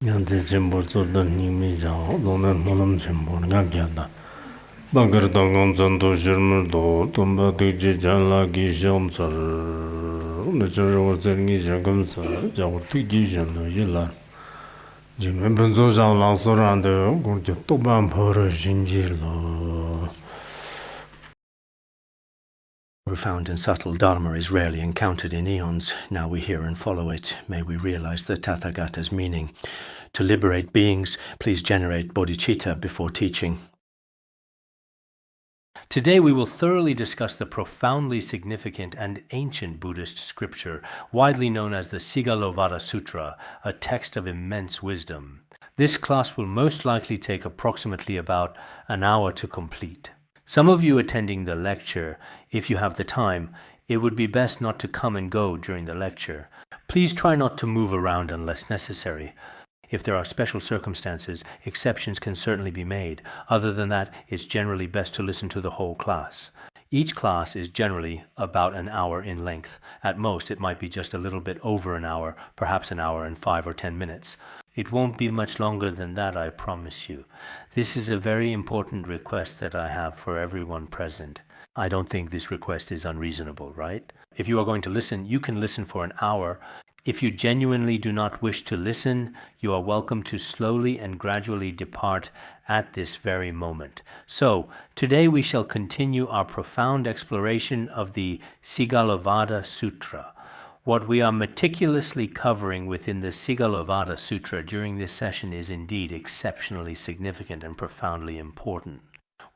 Yanze chenpo tsodan nyingme zhao, donan molam chenpo nga gyanda. Bankar tangan zanto shirmar do, tomba tukje janla ki sham tsar, nachar war tsaringi shakam tsar, jawar tukje shando yila. Jime benzo zhao lang sorande, gongde toban pora shinji lo. Profound and subtle Dharma is rarely encountered in eons. Now we hear and follow it. May we realize the Tathagata's meaning. To liberate beings, please generate bodhicitta before teaching. Today we will thoroughly discuss the profoundly significant and ancient Buddhist scripture, widely known as the Sigalovada Sutra, a text of immense wisdom. This class will most likely take approximately about an hour to complete. Some of you attending the lecture, if you have the time, it would be best not to come and go during the lecture. Please try not to move around unless necessary. If there are special circumstances, exceptions can certainly be made. Other than that, it's generally best to listen to the whole class. Each class is generally about an hour in length. At most, it might be just a little bit over an hour, perhaps an hour and 5 or 10 minutes. It won't be much longer than that, I promise you. This is a very important request that I have for everyone present. I don't think this request is unreasonable, right? If you are going to listen, you can listen for an hour. If you genuinely do not wish to listen, you are welcome to slowly and gradually depart at this very moment. So, today we shall continue our profound exploration of the Sigalovada Sutra. What we are meticulously covering within the Sigalovada Sutra during this session is indeed exceptionally significant and profoundly important.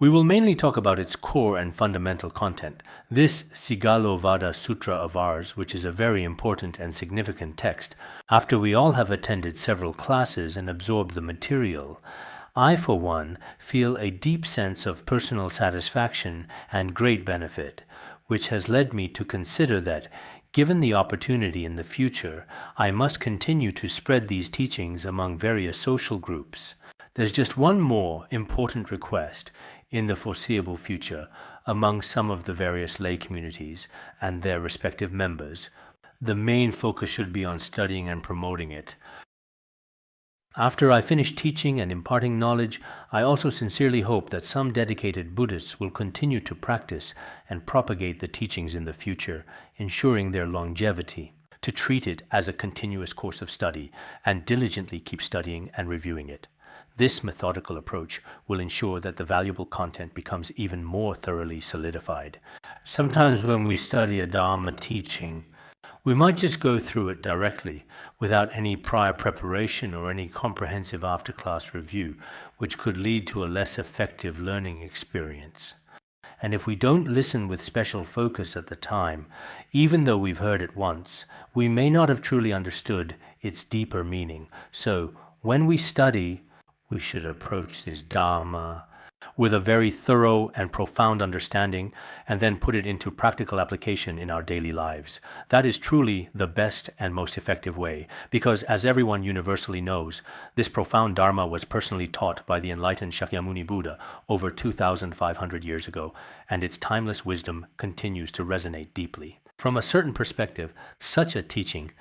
We will mainly talk about its core and fundamental content. This Sigalovada Sutra of ours, which is a very important and significant text, after we all have attended several classes and absorbed the material, I, for one, feel a deep sense of personal satisfaction and great benefit, which has led me to consider that, given the opportunity in the future, I must continue to spread these teachings among various social groups. There's just one more important request in the foreseeable future among some of the various lay communities and their respective members. The main focus should be on studying and promoting it. After I finish teaching and imparting knowledge, I also sincerely hope that some dedicated Buddhists will continue to practice and propagate the teachings in the future, ensuring their longevity, to treat it as a continuous course of study and diligently keep studying and reviewing it. This methodical approach will ensure that the valuable content becomes even more thoroughly solidified. Sometimes when we study a Dharma teaching, we might just go through it directly without any prior preparation or any comprehensive after-class review, which could lead to a less effective learning experience. And if we don't listen with special focus at the time, even though we've heard it once, we may not have truly understood its deeper meaning. So when we study, we should approach this Dharma with a very thorough and profound understanding and then put it into practical application in our daily lives. That is truly the best and most effective way, because as everyone universally knows, this profound Dharma was personally taught by the enlightened Shakyamuni Buddha over 2,500 years ago, and its timeless wisdom continues to resonate deeply. From a certain perspective, such a teaching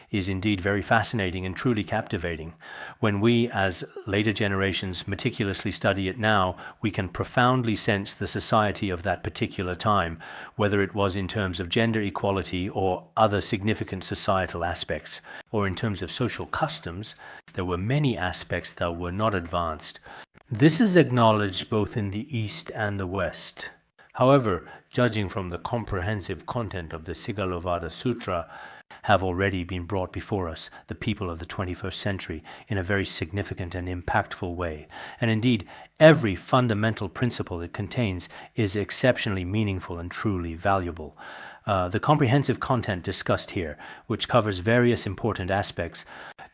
is indeed very fascinating and truly captivating. When we, as later generations, meticulously study it now, we can profoundly sense the society of that particular time, whether it was in terms of gender equality or other significant societal aspects, or in terms of social customs. There were many aspects that were not advanced. This is acknowledged both in the East and the West. However, judging from the comprehensive content of the Sigalovada Sutra, have already been brought before us, the people of the 21st century, in a very significant and impactful way. And indeed, every fundamental principle it contains is exceptionally meaningful and truly valuable. The comprehensive content discussed here, which covers various important aspects,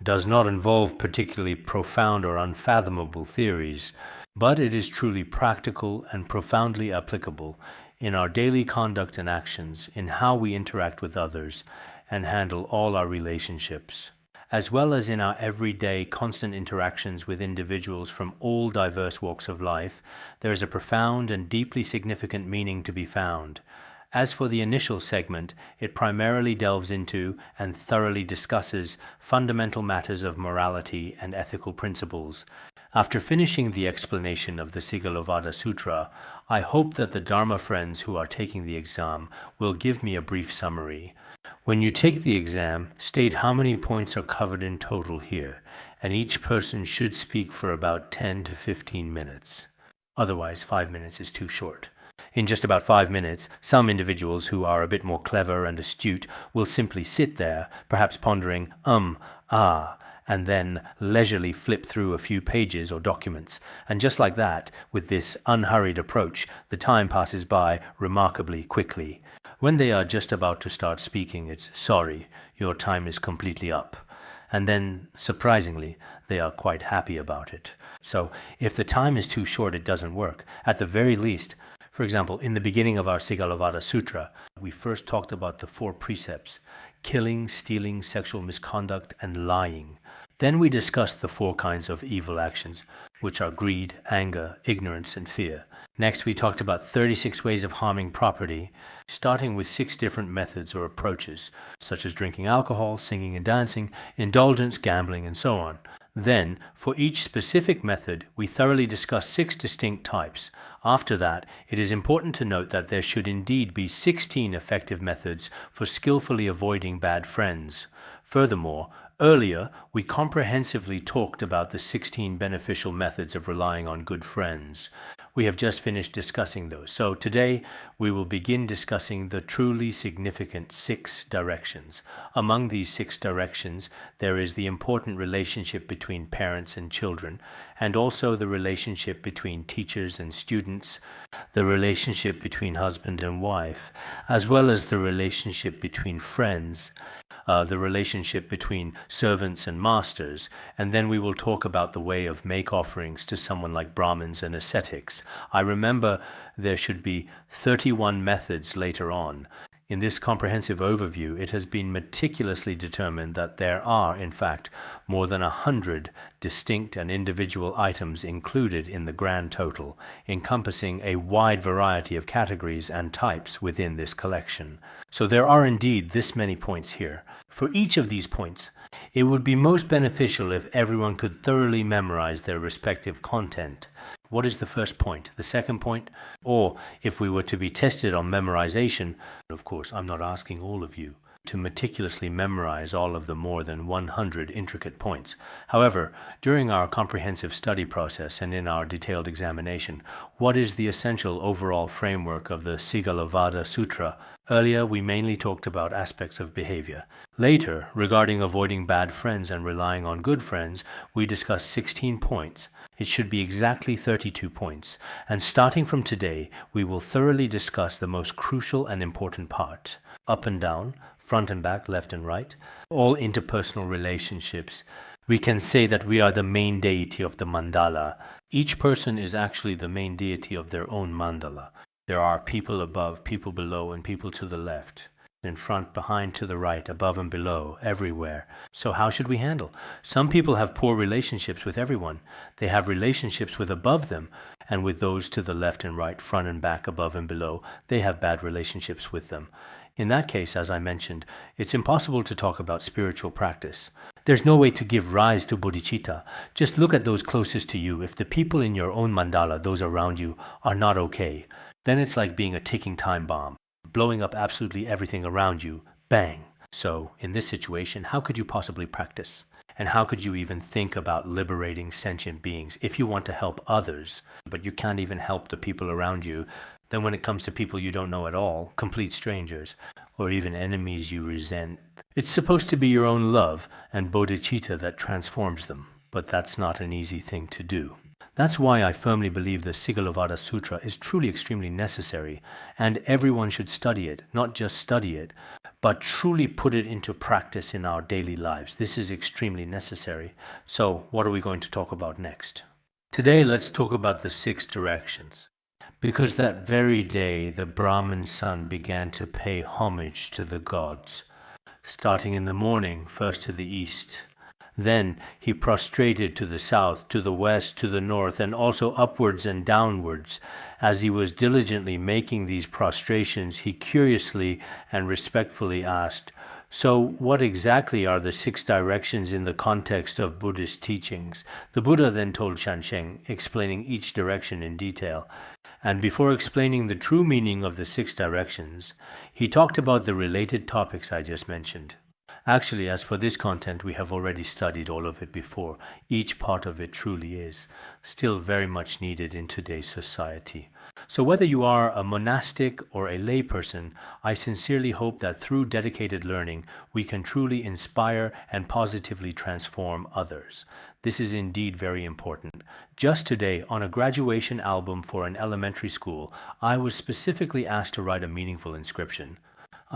does not involve particularly profound or unfathomable theories, but it is truly practical and profoundly applicable in our daily conduct and actions, in how we interact with others and handle all our relationships, as well as in our everyday constant interactions with individuals from all diverse walks of life. There is a profound and deeply significant meaning to be found, As for the initial segment, it primarily delves into and thoroughly discusses fundamental matters of morality and ethical principles. After finishing the explanation of the Sigalovada Sutra, I hope that the Dharma friends who are taking the exam will give me a brief summary. When you take the exam, state how many points are covered in total here, and each person should speak for about 10 to 15 minutes. Otherwise, 5 minutes is too short. In just about 5 minutes, some individuals who are a bit more clever and astute will simply sit there, perhaps pondering, and then leisurely flip through a few pages or documents. And just like that, with this unhurried approach, the time passes by remarkably quickly. When they are just about to start speaking, it's sorry, your time is completely up. And then, surprisingly, they are quite happy about it. So, if the time is too short, it doesn't work. At the very least, for example, in the beginning of our Sigalovada Sutra, we first talked about the 4 precepts: killing, stealing, sexual misconduct, and lying. Then we discussed the 4 kinds of evil actions, which are greed, anger, ignorance, and fear. Next, we talked about 36 ways of harming property, starting with 6 different methods or approaches, such as drinking alcohol, singing and dancing, indulgence, gambling, and so on. Then, for each specific method, we thoroughly discussed 6 distinct types. After that, it is important to note that there should indeed be 16 effective methods for skillfully avoiding bad friends. Furthermore, earlier, we comprehensively talked about the 16 beneficial methods of relying on good friends. We have just finished discussing those, so today we will begin discussing the truly significant 6 directions. Among these 6 directions, there is the important relationship between parents and children, and also the relationship between teachers and students, the relationship between husband and wife, as well as the relationship between friends, the relationship between servants and masters, and then we will talk about the way of make offerings to someone like Brahmins and ascetics. I remember there should be 31 methods later on. In this comprehensive overview, it has been meticulously determined that there are, in fact, more than 100 distinct and individual items included in the grand total, encompassing a wide variety of categories and types within this collection. So there are indeed this many points here. For each of these points, it would be most beneficial if everyone could thoroughly memorize their respective content. What is the first point? The second point? Or if we were to be tested on memorization, of course, I'm not asking all of you to meticulously memorize all of the more than 100 intricate points. However, during our comprehensive study process and in our detailed examination, what is the essential overall framework of the Sigalovada Sutra? Earlier, we mainly talked about aspects of behavior. Later, regarding avoiding bad friends and relying on good friends, we discussed 16 points. It should be exactly 32 points. And starting from today, we will thoroughly discuss the most crucial and important part: up and down, front and back, left and right, all interpersonal relationships. We can say that we are the main deity of the mandala. Each person is actually the main deity of their own mandala. There are people above, people below, and people to the left, in front, behind, to the right, above and below, everywhere. So how should we handle? Some people have poor relationships with everyone. They have relationships with above them, and with those to the left and right, front and back, above and below, they have bad relationships with them. In that case, as I mentioned, it's impossible to talk about spiritual practice. There's no way to give rise to bodhicitta. Just look at those closest to you. If the people in your own mandala, those around you, are not okay, then it's like being a ticking time bomb, blowing up absolutely everything around you. Bang! So, in this situation, how could you possibly practice? And how could you even think about liberating sentient beings if you want to help others, but you can't even help the people around you? Then when it comes to people you don't know at all, complete strangers, or even enemies you resent, it's supposed to be your own love and bodhicitta that transforms them, but that's not an easy thing to do. That's why I firmly believe the Sigalovada Sutra is truly extremely necessary, and everyone should study it, not just study it, but truly put it into practice in our daily lives. This is extremely necessary. So, what are we going to talk about next? Today, let's talk about the 6 directions. Because that very day the Brahmin sun began to pay homage to the gods, starting in the morning, first to the east, Then he prostrated to the south, to the west, to the north, and also upwards and downwards. As he was diligently making these prostrations, he curiously and respectfully asked, "So what exactly are the 6 directions in the context of Buddhist teachings?" The Buddha then told Shansheng, explaining each direction in detail. And before explaining the true meaning of the 6 directions, he talked about the related topics I just mentioned. Actually, as for this content, we have already studied all of it before. Each part of it truly is still very much needed in today's society. So whether you are a monastic or a layperson, I sincerely hope that through dedicated learning, we can truly inspire and positively transform others. This is indeed very important. Just today, on a graduation album for an elementary school, I was specifically asked to write a meaningful inscription.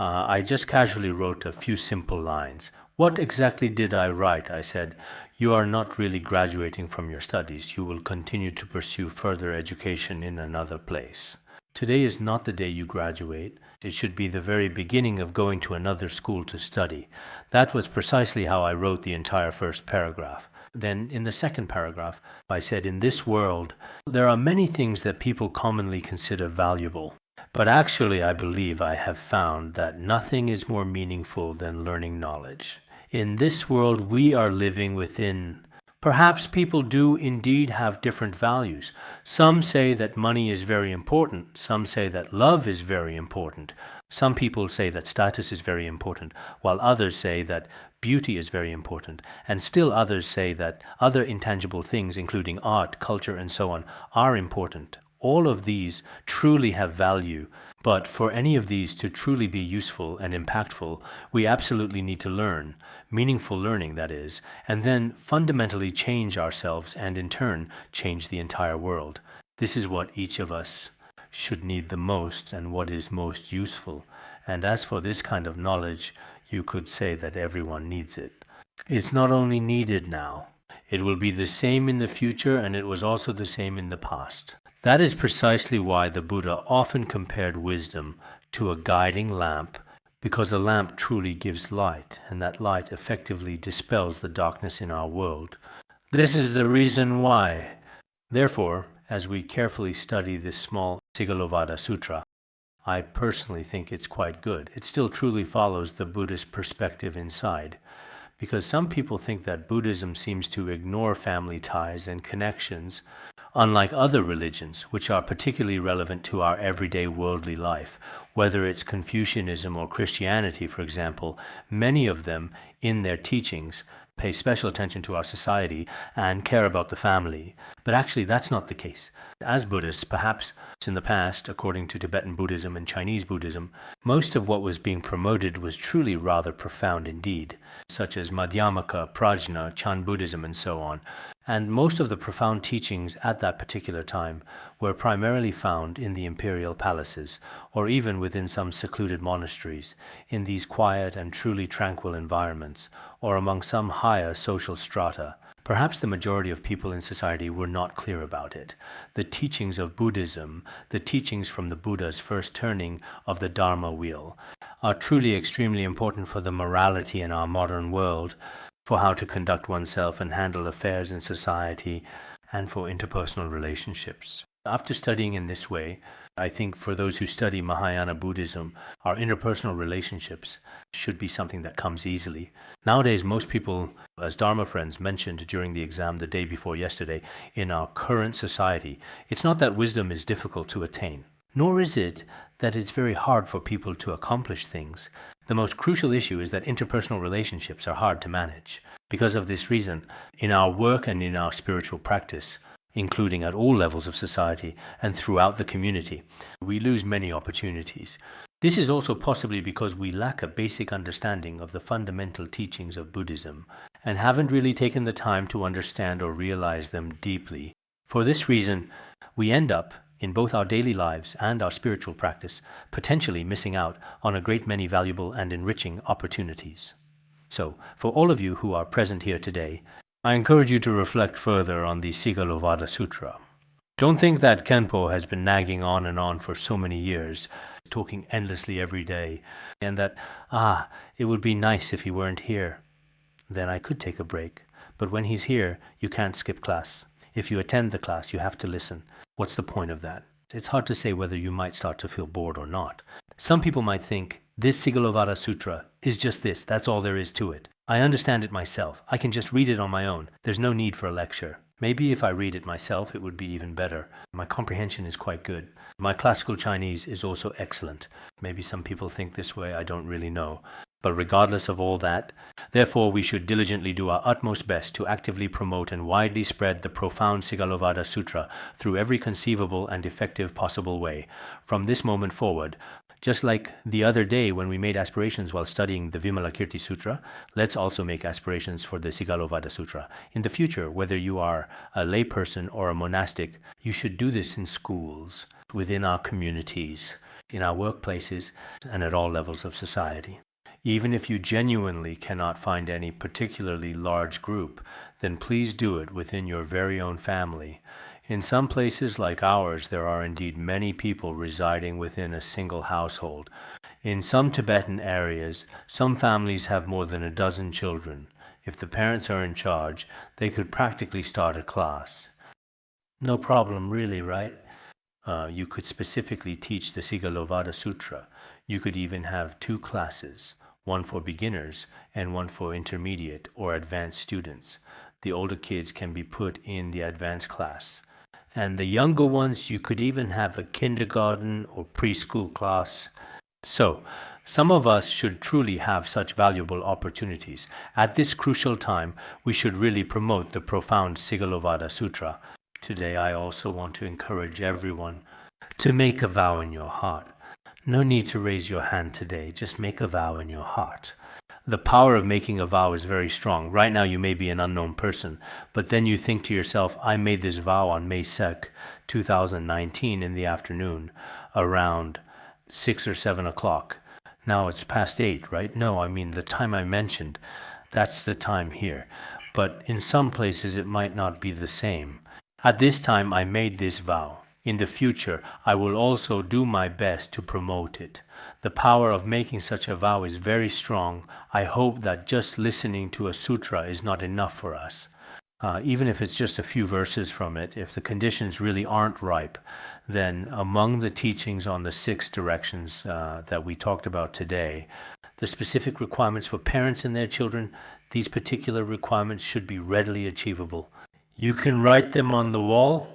I just casually wrote a few simple lines. "What exactly did I write?" I said. "You are not really graduating from your studies. You will continue to pursue further education in another place. Today is not the day you graduate. It should be the very beginning of going to another school to study." That was precisely how I wrote the entire first paragraph. Then in the second paragraph, I said, "In this world, there are many things that people commonly consider valuable. But actually, I believe I have found that nothing is more meaningful than learning knowledge. In this world we are living within, perhaps people do indeed have different values. Some say that money is very important. Some say that love is very important. Some people say that status is very important, while others say that beauty is very important. And still others say that other intangible things, including art, culture, and so on, are important. All of these truly have value, but for any of these to truly be useful and impactful, we absolutely need to learn, meaningful learning that is, and then fundamentally change ourselves and in turn change the entire world. This is what each of us should need the most and what is most useful. And as for this kind of knowledge, you could say that everyone needs it. It's not only needed now, it will be the same in the future, and it was also the same in the past. That is precisely why the Buddha often compared wisdom to a guiding lamp, because a lamp truly gives light, and that light effectively dispels the darkness in our world. This is the reason why. Therefore, as we carefully study this small Sigalovada Sutra, I personally think it's quite good. It still truly follows the Buddhist perspective inside, because some people think that Buddhism seems to ignore family ties and connections, unlike other religions, which are particularly relevant to our everyday worldly life. Whether it's Confucianism or Christianity, for example, many of them, in their teachings, pay special attention to our society and care about the family. But actually, that's not the case. As Buddhists, perhaps in the past, according to Tibetan Buddhism and Chinese Buddhism, most of what was being promoted was truly rather profound indeed, such as Madhyamaka, Prajna, Chan Buddhism, and so on. And most of the profound teachings at that particular time were primarily found in the imperial palaces, or even within some secluded monasteries, in these quiet and truly tranquil environments, or among some higher social strata. Perhaps the majority of people in society were not clear about it. The teachings of Buddhism, the teachings from the Buddha's first turning of the Dharma wheel, are truly extremely important for the morality in our modern world, for how to conduct oneself and handle affairs in society, and for interpersonal relationships. After studying in this way, I think for those who study Mahayana Buddhism, our interpersonal relationships should be something that comes easily. Nowadays, most people, as Dharma friends mentioned during the exam the day before yesterday, in our current society, it's not that wisdom is difficult to attain, nor is it that it's very hard for people to accomplish things. The most crucial issue is that interpersonal relationships are hard to manage. Because of this reason, in our work and in our spiritual practice, including at all levels of society and throughout the community, we lose many opportunities. This is also possibly because we lack a basic understanding of the fundamental teachings of Buddhism and haven't really taken the time to understand or realize them deeply. For this reason, we end up, in both our daily lives and our spiritual practice, potentially missing out on a great many valuable and enriching opportunities. So, for all of you who are present here today, I encourage you to reflect further on the Sigalovada Sutra. Don't think that Khenpo has been nagging on and on for so many years, talking endlessly every day, and that, it would be nice if he weren't here. Then I could take a break. But when he's here, you can't skip class. If you attend the class, you have to listen. What's the point of that? It's hard to say whether you might start to feel bored or not. Some people might think, this Sigalovada Sutra is just this, that's all there is to it. I understand it myself. I can just read it on my own. There's no need for a lecture. Maybe if I read it myself, it would be even better. My comprehension is quite good. My classical Chinese is also excellent. Maybe some people think this way, I don't really know. But regardless of all that, therefore we should diligently do our utmost best to actively promote and widely spread the profound Sigalovada Sutra through every conceivable and effective possible way. From this moment forward, just like the other day when we made aspirations while studying the Vimalakirti Sutra, let's also make aspirations for the Sigalovada Sutra. In the future, whether you are a layperson or a monastic, you should do this in schools, within our communities, in our workplaces, and at all levels of society. Even if you genuinely cannot find any particularly large group, then please do it within your very own family. In some places like ours, there are indeed many people residing within a single household. In some Tibetan areas, some families have more than a dozen children. If the parents are in charge, they could practically start a class. No problem really, right? You could specifically teach the Sigalovada Sutra. You could even have 2 classes, one for beginners and one for intermediate or advanced students. The older kids can be put in the advanced class. And the younger ones, you could even have a kindergarten or preschool class. So, some of us should truly have such valuable opportunities. At this crucial time, we should really promote the profound Sigalovada Sutra. Today, I also want to encourage everyone to make a vow in your heart. No need to raise your hand today, just make a vow in your heart. The power of making a vow is very strong. Right now you may be an unknown person, but then you think to yourself, I made this vow on May 2nd, 2019 in the afternoon, around 6 or 7 o'clock. Now it's past 8, right? No, I mean the time I mentioned, that's the time here. But in some places it might not be the same. At this time I made this vow. In the future, I will also do my best to promote it. The power of making such a vow is very strong. I hope that just listening to a sutra is not enough for us. Even if it's just a few verses from it, if the conditions really aren't ripe, then among the teachings on the 6 directions that we talked about today, the specific requirements for parents and their children, these particular requirements should be readily achievable. You can write them on the wall,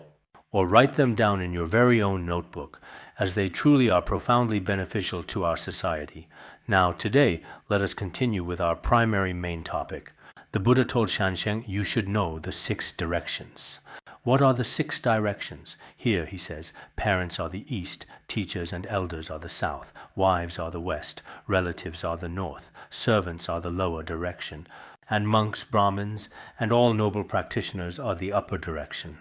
or write them down in your very own notebook, as they truly are profoundly beneficial to our society. Now, today, let us continue with our primary main topic. The Buddha told Shansheng, you should know the 6 directions. What are the 6 directions? Here, he says, parents are the east, teachers and elders are the south, wives are the west, relatives are the north, servants are the lower direction, and monks, Brahmins, and all noble practitioners are the upper direction.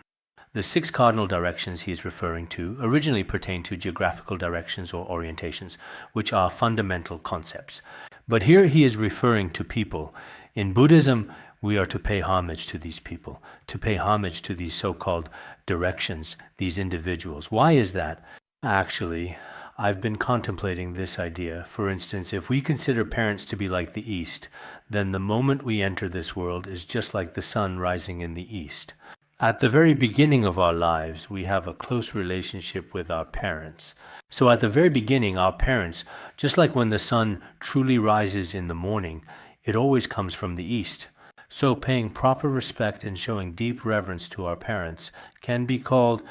The 6 cardinal directions he is referring to originally pertain to geographical directions or orientations, which are fundamental concepts. But here he is referring to people. In Buddhism, we are to pay homage to these people, to pay homage to these so-called directions, these individuals. Why is that? Actually, I've been contemplating this idea. For instance, if we consider parents to be like the East, then the moment we enter this world is just like the sun rising in the East. At the very beginning of our lives, we have a close relationship with our parents. So at the very beginning, our parents, just like when the sun truly rises in the morning, it always comes from the east. So paying proper respect and showing deep reverence to our parents can be called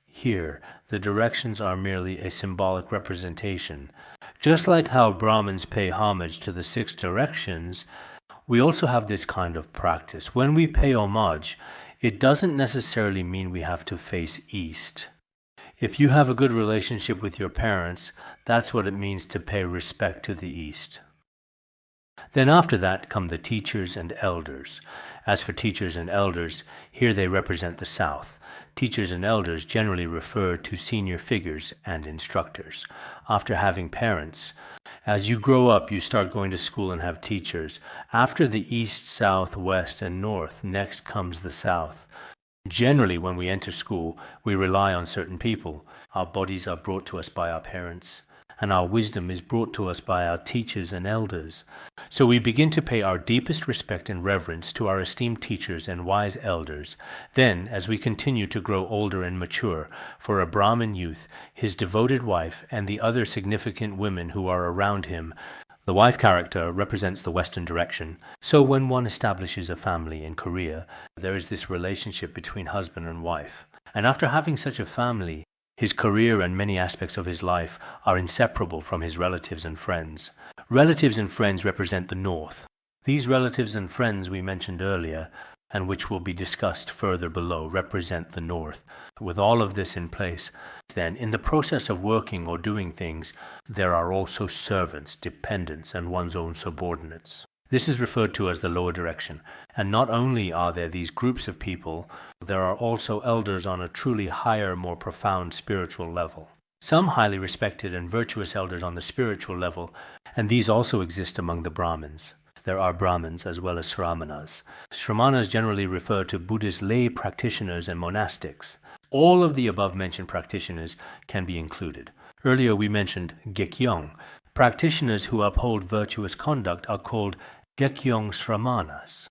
here. The directions are merely a symbolic representation. Just like how Brahmins pay homage to the 6 directions, we also have this kind of practice. When we pay homage, it doesn't necessarily mean we have to face east. If you have a good relationship with your parents, that's what it means to pay respect to the east. Then after that come the teachers and elders. As for teachers and elders, here they represent the south. Teachers and elders generally refer to senior figures and instructors. After having parents, as you grow up, you start going to school and have teachers. After the east, south, west, and north, next comes the south. Generally, when we enter school, we rely on certain people. Our bodies are brought to us by our parents. and our wisdom is brought to us by our teachers and elders. So we begin to pay our deepest respect and reverence to our esteemed teachers and wise elders. Then, as we continue to grow older and mature, for a Brahmin youth, his devoted wife, and the other significant women who are around him, the wife character represents the Western direction. So when one establishes a family in Korea, there is this relationship between husband and wife. And after having such a family, his career and many aspects of his life are inseparable from his relatives and friends. Relatives and friends represent the North. These relatives and friends we mentioned earlier, and which will be discussed further below, represent the North. With all of this in place, then, in the process of working or doing things, there are also servants, dependents, and one's own subordinates. This is referred to as the lower direction, and not only are there these groups of people, there are also elders on a truly higher, more profound spiritual level. Some highly respected and virtuous elders on the spiritual level, and these also exist among the Brahmins. There are Brahmins as well as Shramanas. Shramanas generally refer to Buddhist lay practitioners and monastics. All of the above-mentioned practitioners can be included. Earlier we mentioned Gekyong. Practitioners who uphold virtuous conduct are called Gekyong Shramanas.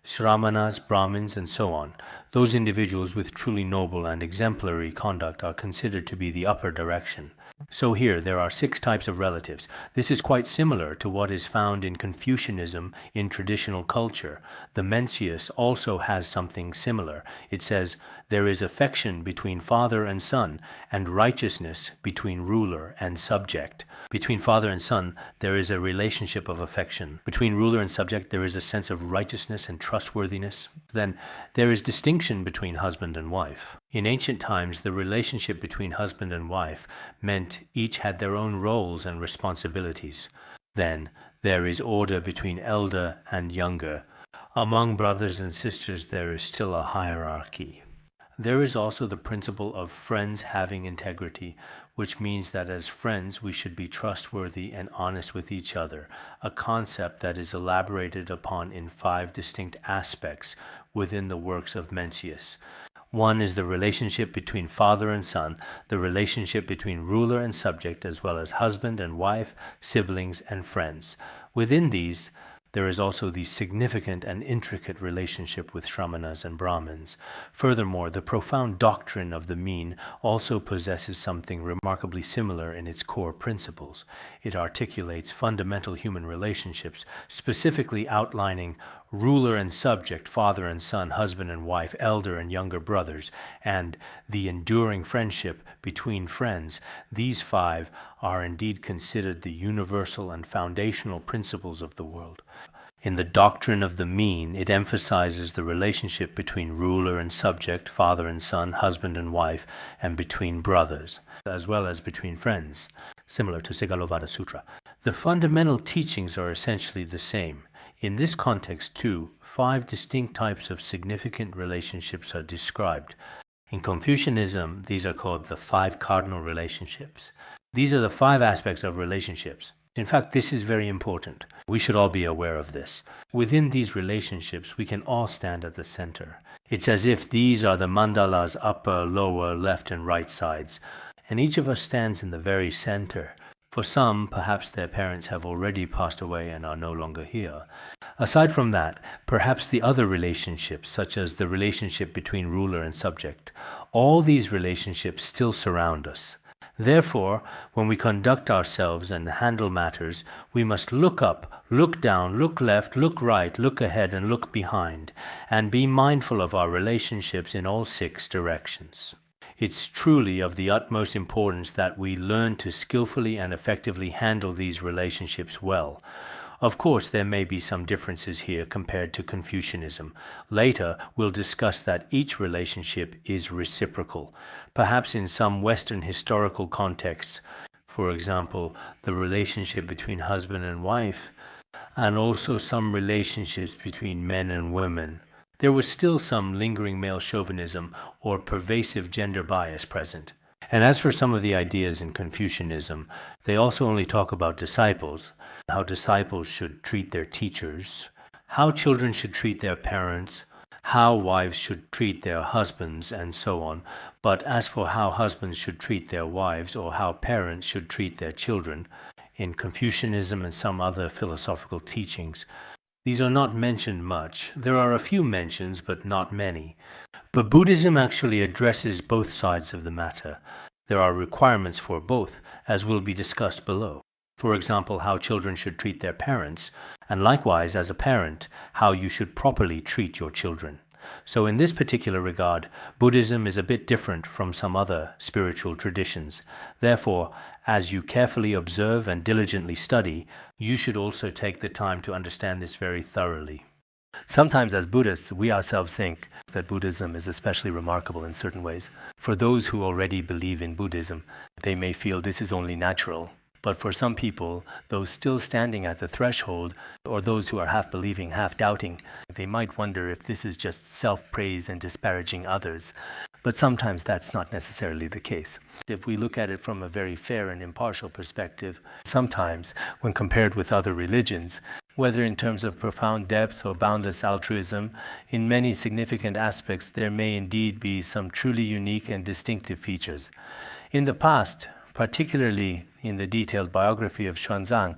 Shramanas, Brahmins, and so on. Those individuals with truly noble and exemplary conduct are considered to be the upper direction. So here there are 6 types of relatives. This is quite similar to what is found in Confucianism in traditional culture. The Mencius also has something similar. It says, there is affection between father and son, and righteousness between ruler and subject. Between father and son, there is a relationship of affection. Between ruler and subject, there is a sense of righteousness and trustworthiness. Then, there is distinction between husband and wife. In ancient times, the relationship between husband and wife meant each had their own roles and responsibilities. Then, there is order between elder and younger. Among brothers and sisters, there is still a hierarchy. There is also the principle of friends having integrity, which means that as friends we should be trustworthy and honest with each other, a concept that is elaborated upon in 5 distinct aspects within the works of Mencius. One is the relationship between father and son, the relationship between ruler and subject, as well as husband and wife, siblings, and friends. Within these, there is also the significant and intricate relationship with Shramanas and Brahmins. Furthermore, the profound doctrine of the mean also possesses something remarkably similar in its core principles. It articulates fundamental human relationships, specifically outlining ruler and subject, father and son, husband and wife, elder and younger brothers, and the enduring friendship between friends. These 5 are indeed considered the universal and foundational principles of the world. In the doctrine of the mean, it emphasizes the relationship between ruler and subject, father and son, husband and wife, and between brothers, as well as between friends, similar to Sigalovada Sutta. The fundamental teachings are essentially the same. In this context, too, 5 distinct types of significant relationships are described. In Confucianism, these are called the 5 cardinal relationships. These are the 5 aspects of relationships. In fact, this is very important. We should all be aware of this. Within these relationships, we can all stand at the center. It's as if these are the mandala's upper, lower, left, and right sides, and each of us stands in the very center. For some, perhaps their parents have already passed away and are no longer here. Aside from that, perhaps the other relationships, such as the relationship between ruler and subject, all these relationships still surround us. Therefore, when we conduct ourselves and handle matters, we must look up, look down, look left, look right, look ahead, and look behind, and be mindful of our relationships in all 6 directions. It's truly of the utmost importance that we learn to skillfully and effectively handle these relationships well. Of course, there may be some differences here compared to Confucianism. Later, we'll discuss that each relationship is reciprocal. Perhaps in some Western historical contexts, for example, the relationship between husband and wife, and also some relationships between men and women, there was still some lingering male chauvinism or pervasive gender bias present. And as for some of the ideas in Confucianism, they also only talk about disciples, how disciples should treat their teachers, how children should treat their parents, how wives should treat their husbands, and so on. But as for how husbands should treat their wives, or how parents should treat their children, in Confucianism and some other philosophical teachings, these are not mentioned much. There are a few mentions, but not many. But Buddhism actually addresses both sides of the matter. There are requirements for both, as will be discussed below. For example, how children should treat their parents, and likewise, as a parent, how you should properly treat your children. So in this particular regard, Buddhism is a bit different from some other spiritual traditions. Therefore, as you carefully observe and diligently study, you should also take the time to understand this very thoroughly. Sometimes as Buddhists, we ourselves think that Buddhism is especially remarkable in certain ways. For those who already believe in Buddhism, they may feel this is only natural. But for some people, those still standing at the threshold, or those who are half believing, half doubting, they might wonder if this is just self-praise and disparaging others. But sometimes that's not necessarily the case. If we look at it from a very fair and impartial perspective, sometimes, when compared with other religions, whether in terms of profound depth or boundless altruism, in many significant aspects there may indeed be some truly unique and distinctive features. In the past, particularly in the detailed biography of Xuanzang,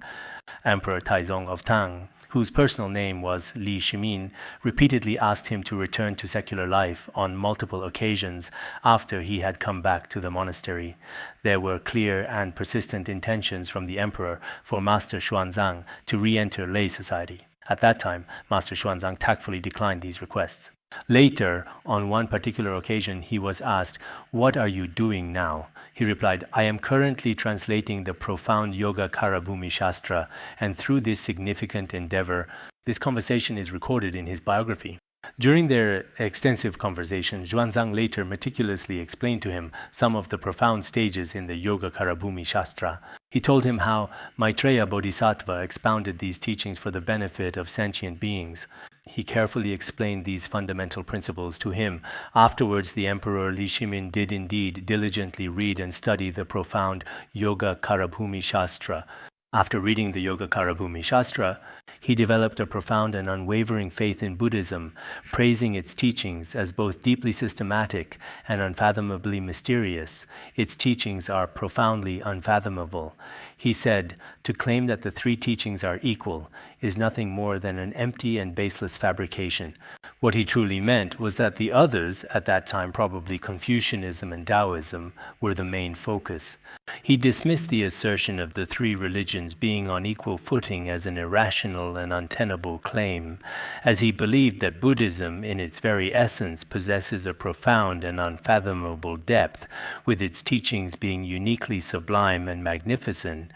Emperor Taizong of Tang, whose personal name was Li Shimin, repeatedly asked him to return to secular life on multiple occasions after he had come back to the monastery. There were clear and persistent intentions from the emperor for Master Xuanzang to re-enter lay society. At that time, Master Xuanzang tactfully declined these requests. Later, on one particular occasion, he was asked, "What are you doing now?" He replied, "I am currently translating the profound Yoga Karabhumi Shastra, and through this significant endeavor," this conversation is recorded in his biography. During their extensive conversation, Xuanzang later meticulously explained to him some of the profound stages in the Yoga Karabhumi Shastra. He told him how Maitreya Bodhisattva expounded these teachings for the benefit of sentient beings. He carefully explained these fundamental principles to him. Afterwards, the Emperor Li Shimin did indeed diligently read and study the profound Yoga Karabhumi Shastra. After reading the Yoga Karabhumi Shastra, he developed a profound and unwavering faith in Buddhism, praising its teachings as both deeply systematic and unfathomably mysterious. Its teachings are profoundly unfathomable. He said, "To claim that the three teachings are equal is nothing more than an empty and baseless fabrication." What he truly meant was that the others, at that time probably Confucianism and Taoism, were the main focus. He dismissed the assertion of the three religions being on equal footing as an irrational and untenable claim, as he believed that Buddhism, in its very essence, possesses a profound and unfathomable depth, with its teachings being uniquely sublime and magnificent.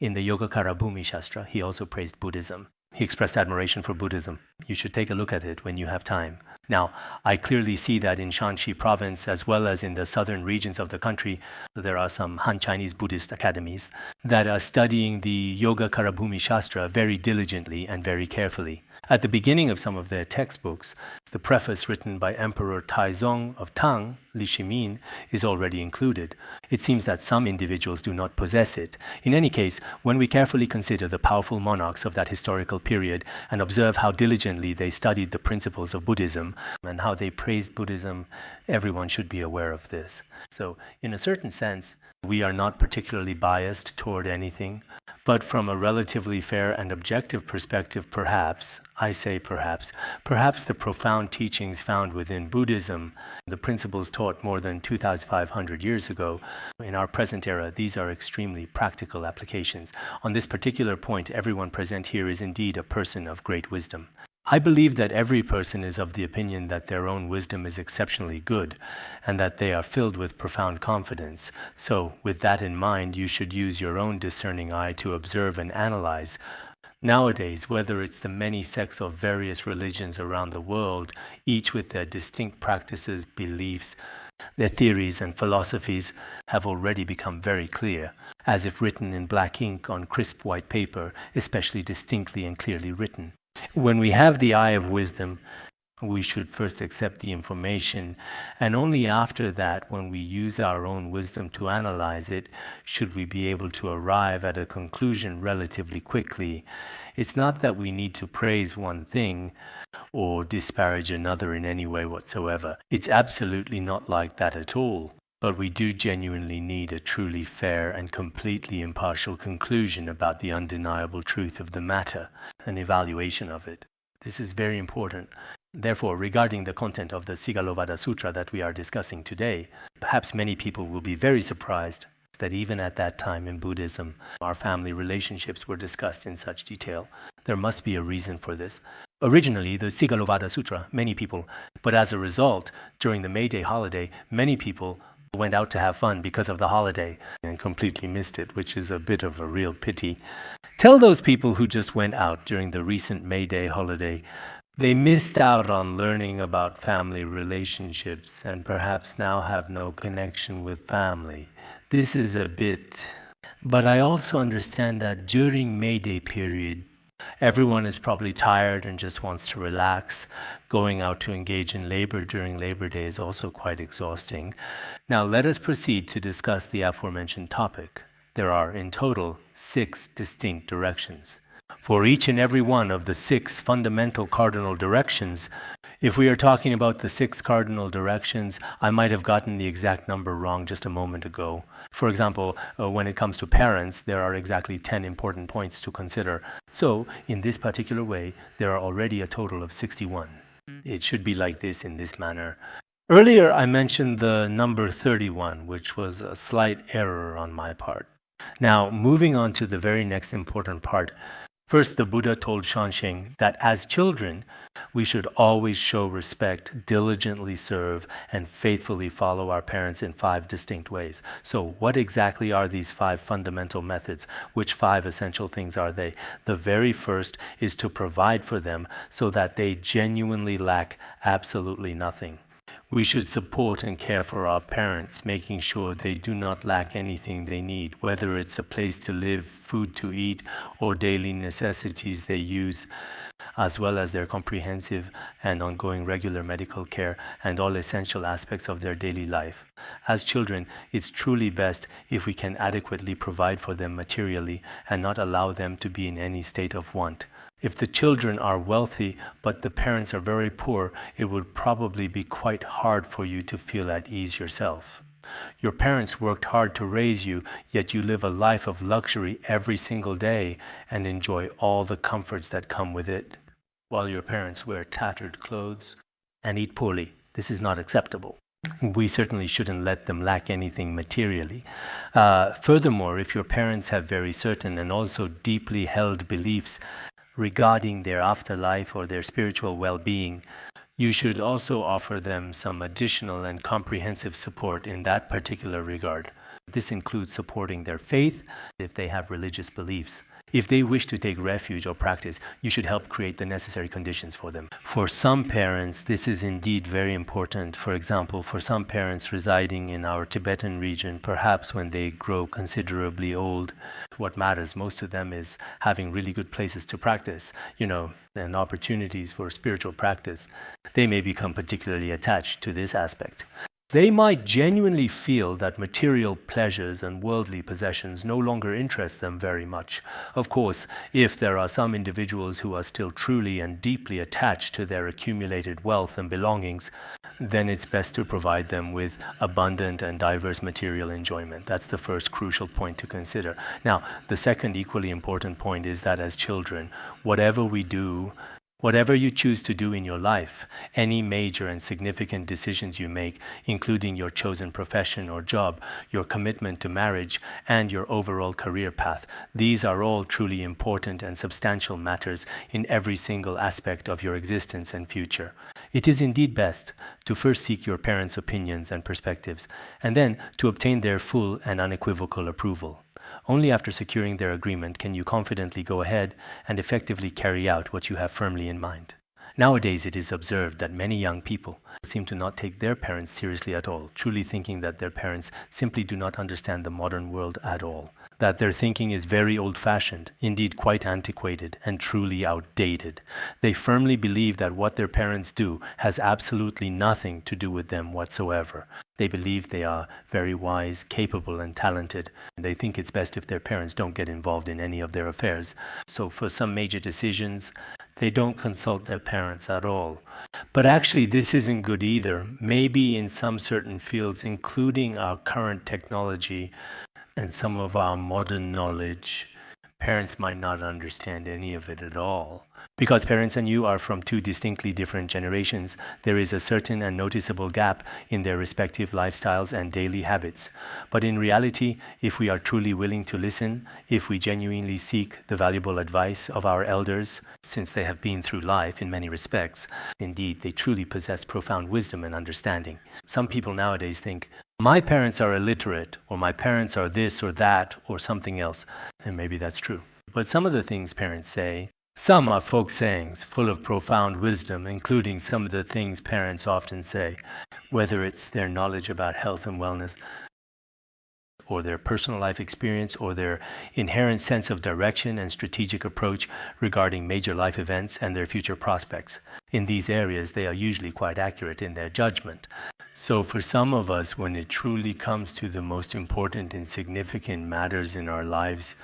In the Yoga Karabhumi Shastra, he also praised Buddhism. He expressed admiration for Buddhism. You should take a look at it when you have time. Now, I clearly see that in Shanxi province, as well as in the southern regions of the country, there are some Han Chinese Buddhist academies that are studying the Yoga Karabhumi Shastra very diligently and very carefully. At the beginning of some of their textbooks, the preface written by Emperor Taizong of Tang, Li Shimin, is already included. It seems that some individuals do not possess it. In any case, when we carefully consider the powerful monarchs of that historical period and observe how diligently they studied the principles of Buddhism and how they praised Buddhism, everyone should be aware of this. So, in a certain sense, we are not particularly biased toward anything, but from a relatively fair and objective perspective, perhaps, I say perhaps the profound teachings found within Buddhism, the principles taught more than 2,500 years ago, in our present era, these are extremely practical applications. On this particular point, everyone present here is indeed a person of great wisdom. I believe that every person is of the opinion that their own wisdom is exceptionally good and that they are filled with profound confidence. So, with that in mind, you should use your own discerning eye to observe and analyze. Nowadays, whether it's the many sects of various religions around the world, each with their distinct practices, beliefs, their theories and philosophies have already become very clear, as if written in black ink on crisp white paper, especially distinctly and clearly written. When we have the eye of wisdom, we should first accept the information, and only after that, when we use our own wisdom to analyze it, should we be able to arrive at a conclusion relatively quickly. It's not that we need to praise one thing. or disparage another in any way whatsoever. It's absolutely not like that at all. But we do genuinely need a truly fair and completely impartial conclusion about the undeniable truth of the matter, an evaluation of it. This is very important. Therefore, regarding the content of the Sigalovada Sutra that we are discussing today, perhaps many people will be very surprised that even at that time in Buddhism, our family relationships were discussed in such detail. There must be a reason for this. Originally, the Sigalovada Sutra, many people, but as a result, during the May Day holiday, many people went out to have fun because of the holiday and completely missed it, which is a bit of a real pity. Tell those people who just went out during the recent May Day holiday they missed out on learning about family relationships and perhaps now have no connection with family. This is a bit... But I also understand that during May Day period, everyone is probably tired and just wants to relax. Going out to engage in labor during Labor Day is also quite exhausting. Now let us proceed to discuss the aforementioned topic. There are in total 6 distinct directions. For each and every one of the 6 fundamental cardinal directions, if we are talking about the 6 cardinal directions, I might have gotten the exact number wrong just a moment ago. For example, when it comes to parents, there are exactly 10 important points to consider. So, in this particular way, there are already a total of 61. It should be like this in this manner. Earlier, I mentioned the number 31, which was a slight error on my part. Now, moving on to the very next important part. First, the Buddha told Shansheng that as children, we should always show respect, diligently serve, and faithfully follow our parents in 5 distinct ways. So what exactly are these 5 fundamental methods? Which 5 essential things are they? The very first is to provide for them so that they genuinely lack absolutely nothing. We should support and care for our parents, making sure they do not lack anything they need, whether it's a place to live, food to eat, or daily necessities they use, as well as their comprehensive and ongoing regular medical care and all essential aspects of their daily life. As children, it's truly best if we can adequately provide for them materially and not allow them to be in any state of want. If the children are wealthy, but the parents are very poor, it would probably be quite hard for you to feel at ease yourself. Your parents worked hard to raise you, yet you live a life of luxury every single day and enjoy all the comforts that come with it, while your parents wear tattered clothes and eat poorly. This is not acceptable. We certainly shouldn't let them lack anything materially. Furthermore, if your parents have very certain and also deeply held beliefs regarding their afterlife or their spiritual well-being, you should also offer them some additional and comprehensive support in that particular regard. This includes supporting their faith if they have religious beliefs. If they wish to take refuge or practice, you should help create the necessary conditions for them. For some parents, this is indeed very important. For example, for some parents residing in our Tibetan region, perhaps when they grow considerably old, what matters most to them is having really good places to practice, and opportunities for spiritual practice. They may become particularly attached to this aspect. They might genuinely feel that material pleasures and worldly possessions no longer interest them very much. Of course, if there are some individuals who are still truly and deeply attached to their accumulated wealth and belongings, then it's best to provide them with abundant and diverse material enjoyment. That's the first crucial point to consider. Now, the second equally important point is that as children, whatever we do, whatever you choose to do in your life, any major and significant decisions you make, including your chosen profession or job, your commitment to marriage, and your overall career path, these are all truly important and substantial matters in every single aspect of your existence and future. It is indeed best to first seek your parents' opinions and perspectives, and then to obtain their full and unequivocal approval. Only after securing their agreement can you confidently go ahead and effectively carry out what you have firmly in mind. Nowadays, it is observed that many young people seem to not take their parents seriously at all, truly thinking that their parents simply do not understand the modern world at all, that their thinking is very old-fashioned, indeed quite antiquated, and truly outdated. They firmly believe that what their parents do has absolutely nothing to do with them whatsoever. They believe they are very wise, capable, and talented. And they think it's best if their parents don't get involved in any of their affairs. So for some major decisions, they don't consult their parents at all. But actually, this isn't good either. Maybe in some certain fields, including our current technology and some of our modern knowledge, parents might not understand any of it at all. Because parents and you are from two distinctly different generations, there is a certain and noticeable gap in their respective lifestyles and daily habits. But in reality, if we are truly willing to listen, if we genuinely seek the valuable advice of our elders, since they have been through life in many respects, indeed, they truly possess profound wisdom and understanding. Some people nowadays think, my parents are illiterate, or my parents are this or that, or something else. And maybe that's true. But some of the things parents say, some are folk sayings full of profound wisdom, including some of the things parents often say, whether it's their knowledge about health and wellness, or their personal life experience, or their inherent sense of direction and strategic approach regarding major life events and their future prospects. In these areas, they are usually quite accurate in their judgment. So for some of us, when it truly comes to the most important and significant matters in our lives,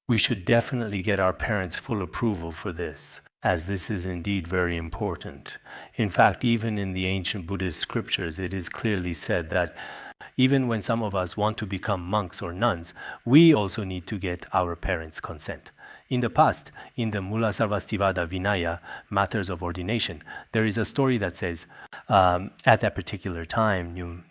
we should definitely get our parents' full approval for this, as this is indeed very important. In fact, even in the ancient Buddhist scriptures, it is clearly said that even when some of us want to become monks or nuns, we also need to get our parents' consent. In the past, in the Mulasarvastivada Vinaya, matters of ordination, there is a story that says, at that particular time,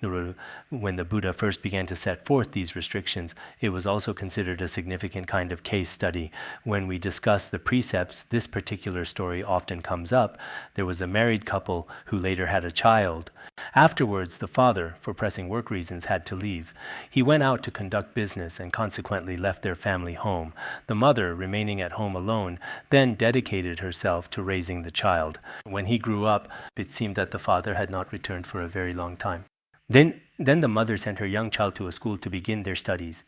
when the Buddha first began to set forth these restrictions, it was also considered a significant kind of case study. When we discuss the precepts, this particular story often comes up. There was a married couple who later had a child. Afterwards, the father, for pressing work reasons, had to leave. He went out to conduct business and consequently left their family home. The mother, remaining at home alone, then dedicated herself to raising the child. When he grew up, it seemed that the father had not returned for a very long time. Then the mother sent her young child to a school to begin their studies.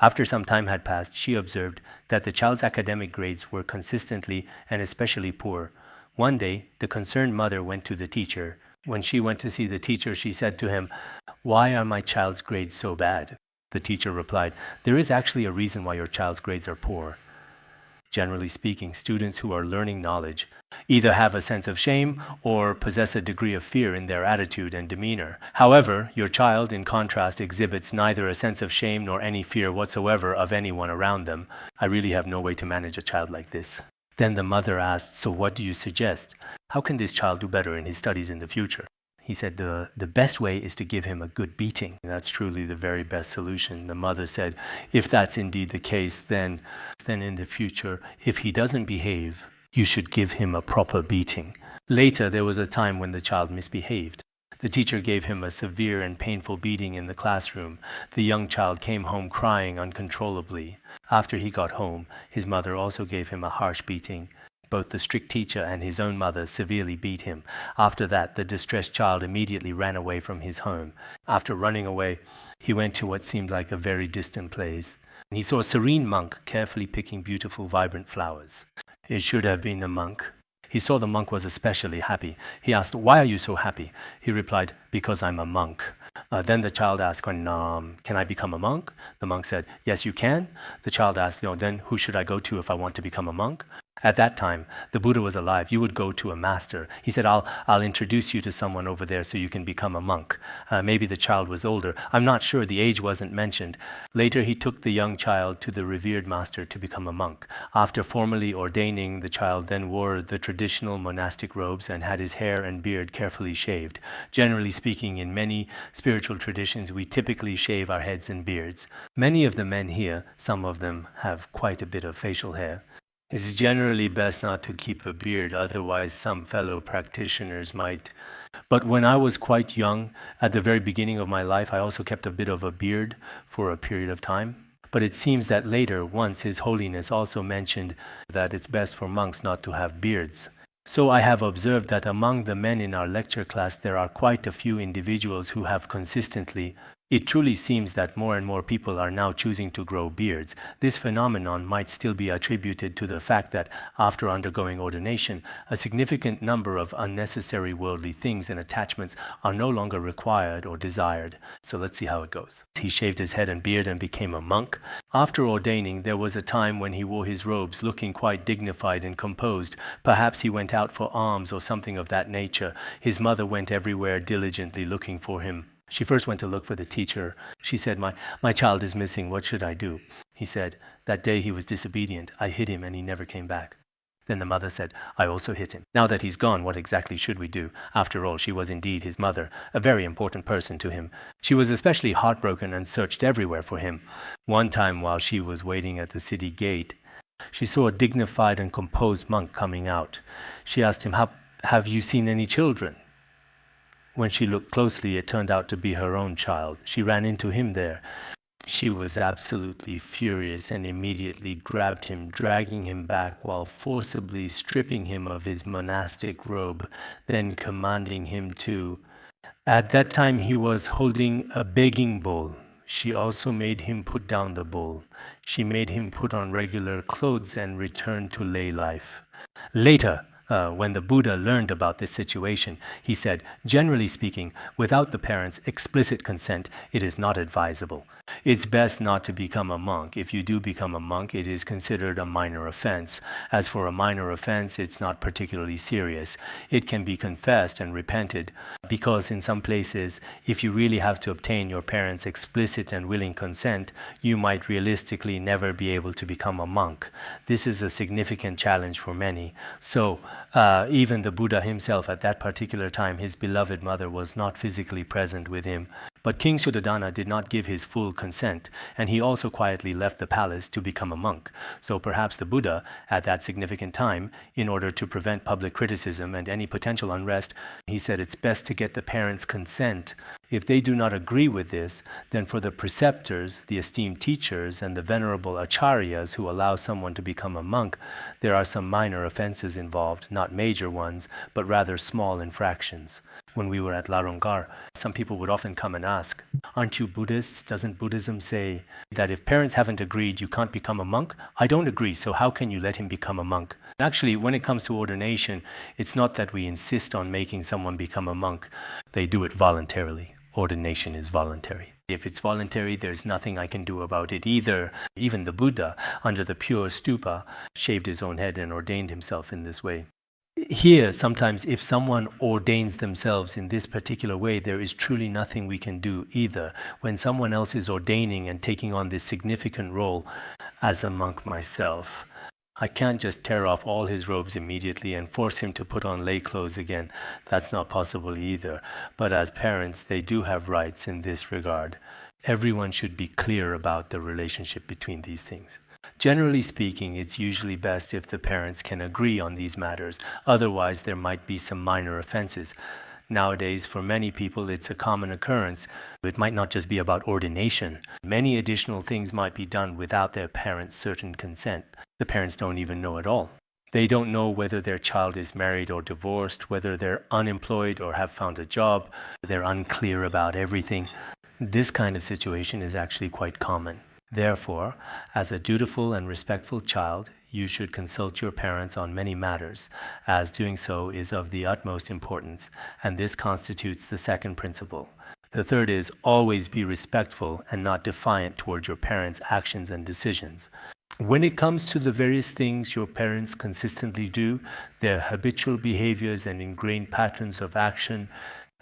After some time had passed, she observed that the child's academic grades were consistently and especially poor. One day, the concerned mother went to the teacher. When she went to see the teacher, she said to him, "Why are my child's grades so bad?" The teacher replied, "There is actually a reason why your child's grades are poor. Generally speaking, students who are learning knowledge either have a sense of shame or possess a degree of fear in their attitude and demeanor. However, your child, in contrast, exhibits neither a sense of shame nor any fear whatsoever of anyone around them. I really have no way to manage a child like this." Then the mother asked, "So what do you suggest? How can this child do better in his studies in the future?" He said, the best way is to give him a good beating. That's truly the very best solution. The mother said, if that's indeed the case, then in the future, if he doesn't behave, you should give him a proper beating. Later, there was a time when the child misbehaved. The teacher gave him a severe and painful beating in the classroom. The young child came home crying uncontrollably. After he got home, his mother also gave him a harsh beating. Both the strict teacher and his own mother severely beat him. After that, the distressed child immediately ran away from his home. After running away, he went to what seemed like a very distant place. He saw a serene monk carefully picking beautiful, vibrant flowers. It should have been the monk. He saw the monk was especially happy. He asked, "Why are you so happy?" He replied, "Because I'm a monk." Then the child asked, "Can I become a monk?" The monk said, "Yes, you can." The child asked, "Then who should I go to if I want to become a monk?" At that time, the Buddha was alive. You would go to a master. He said, I'll introduce you to someone over there so you can become a monk. Maybe the child was older. I'm not sure. The age wasn't mentioned. Later, he took the young child to the revered master to become a monk. After formally ordaining, the child then wore the traditional monastic robes and had his hair and beard carefully shaved. Generally speaking, in many spiritual traditions, we typically shave our heads and beards. Many of the men here, some of them have quite a bit of facial hair. It's generally best not to keep a beard, otherwise some fellow practitioners might. But when I was quite young, at the very beginning of my life, I also kept a bit of a beard for a period of time. But it seems that later, once His Holiness also mentioned that it's best for monks not to have beards. So I have observed that among the men in our lecture class, there are quite a few individuals who have consistently It truly seems that more and more people are now choosing to grow beards. This phenomenon might still be attributed to the fact that after undergoing ordination, a significant number of unnecessary worldly things and attachments are no longer required or desired. So let's see how it goes. He shaved his head and beard and became a monk. After ordaining, there was a time when he wore his robes looking quite dignified and composed. Perhaps he went out for alms or something of that nature. His mother went everywhere diligently looking for him. She first went to look for the teacher. She said, my child is missing. What should I do? He said, that day he was disobedient. I hit him and he never came back. Then the mother said, I also hit him. Now that he's gone, what exactly should we do? After all, she was indeed his mother, a very important person to him. She was especially heartbroken and searched everywhere for him. One time while she was waiting at the city gate, she saw a dignified and composed monk coming out. She asked him, have you seen any children? When she looked closely, it turned out to be her own child. She ran into him there. She was absolutely furious and immediately grabbed him, dragging him back while forcibly stripping him of his monastic robe, then commanding him to. At that time he was holding a begging bowl. She also made him put down the bowl. She made him put on regular clothes and return to lay life. Later, when the Buddha learned about this situation, he said, generally speaking, without the parents' explicit consent, it is not advisable. It's best not to become a monk. If you do become a monk, it is considered a minor offense. As for a minor offense, it's not particularly serious. It can be confessed and repented, because in some places, if you really have to obtain your parents' explicit and willing consent, you might realistically never be able to become a monk. This is a significant challenge for many. So, even the Buddha himself at that particular time, his beloved mother was not physically present with him. But King Shuddhadana did not give his full consent, and he also quietly left the palace to become a monk. So perhaps the Buddha, at that significant time, in order to prevent public criticism and any potential unrest, he said it's best to get the parents' consent. If they do not agree with this, then for the preceptors, the esteemed teachers, and the venerable acharyas who allow someone to become a monk, there are some minor offenses involved, not major ones, but rather small infractions. When we were at Larungar, some people would often come and ask, aren't you Buddhists? Doesn't Buddhism say that if parents haven't agreed, you can't become a monk? I don't agree, so how can you let him become a monk? Actually, when it comes to ordination, it's not that we insist on making someone become a monk. They do it voluntarily. Ordination is voluntary. If it's voluntary, there's nothing I can do about it either. Even the Buddha, under the pure stupa, shaved his own head and ordained himself in this way. Here, sometimes if someone ordains themselves in this particular way, there is truly nothing we can do either. When someone else is ordaining and taking on this significant role, as a monk myself, I can't just tear off all his robes immediately and force him to put on lay clothes again. That's not possible either. But as parents, they do have rights in this regard. Everyone should be clear about the relationship between these things. Generally speaking, it's usually best if the parents can agree on these matters. Otherwise, there might be some minor offenses. Nowadays, for many people, it's a common occurrence. It might not just be about ordination. Many additional things might be done without their parents' certain consent. The parents don't even know at all. They don't know whether their child is married or divorced, whether they're unemployed or have found a job. They're unclear about everything. This kind of situation is actually quite common. Therefore, as a dutiful and respectful child, you should consult your parents on many matters, as doing so is of the utmost importance, and this constitutes the second principle. The third is always be respectful and not defiant toward your parents' actions and decisions. When it comes to the various things your parents consistently do, their habitual behaviors and ingrained patterns of action,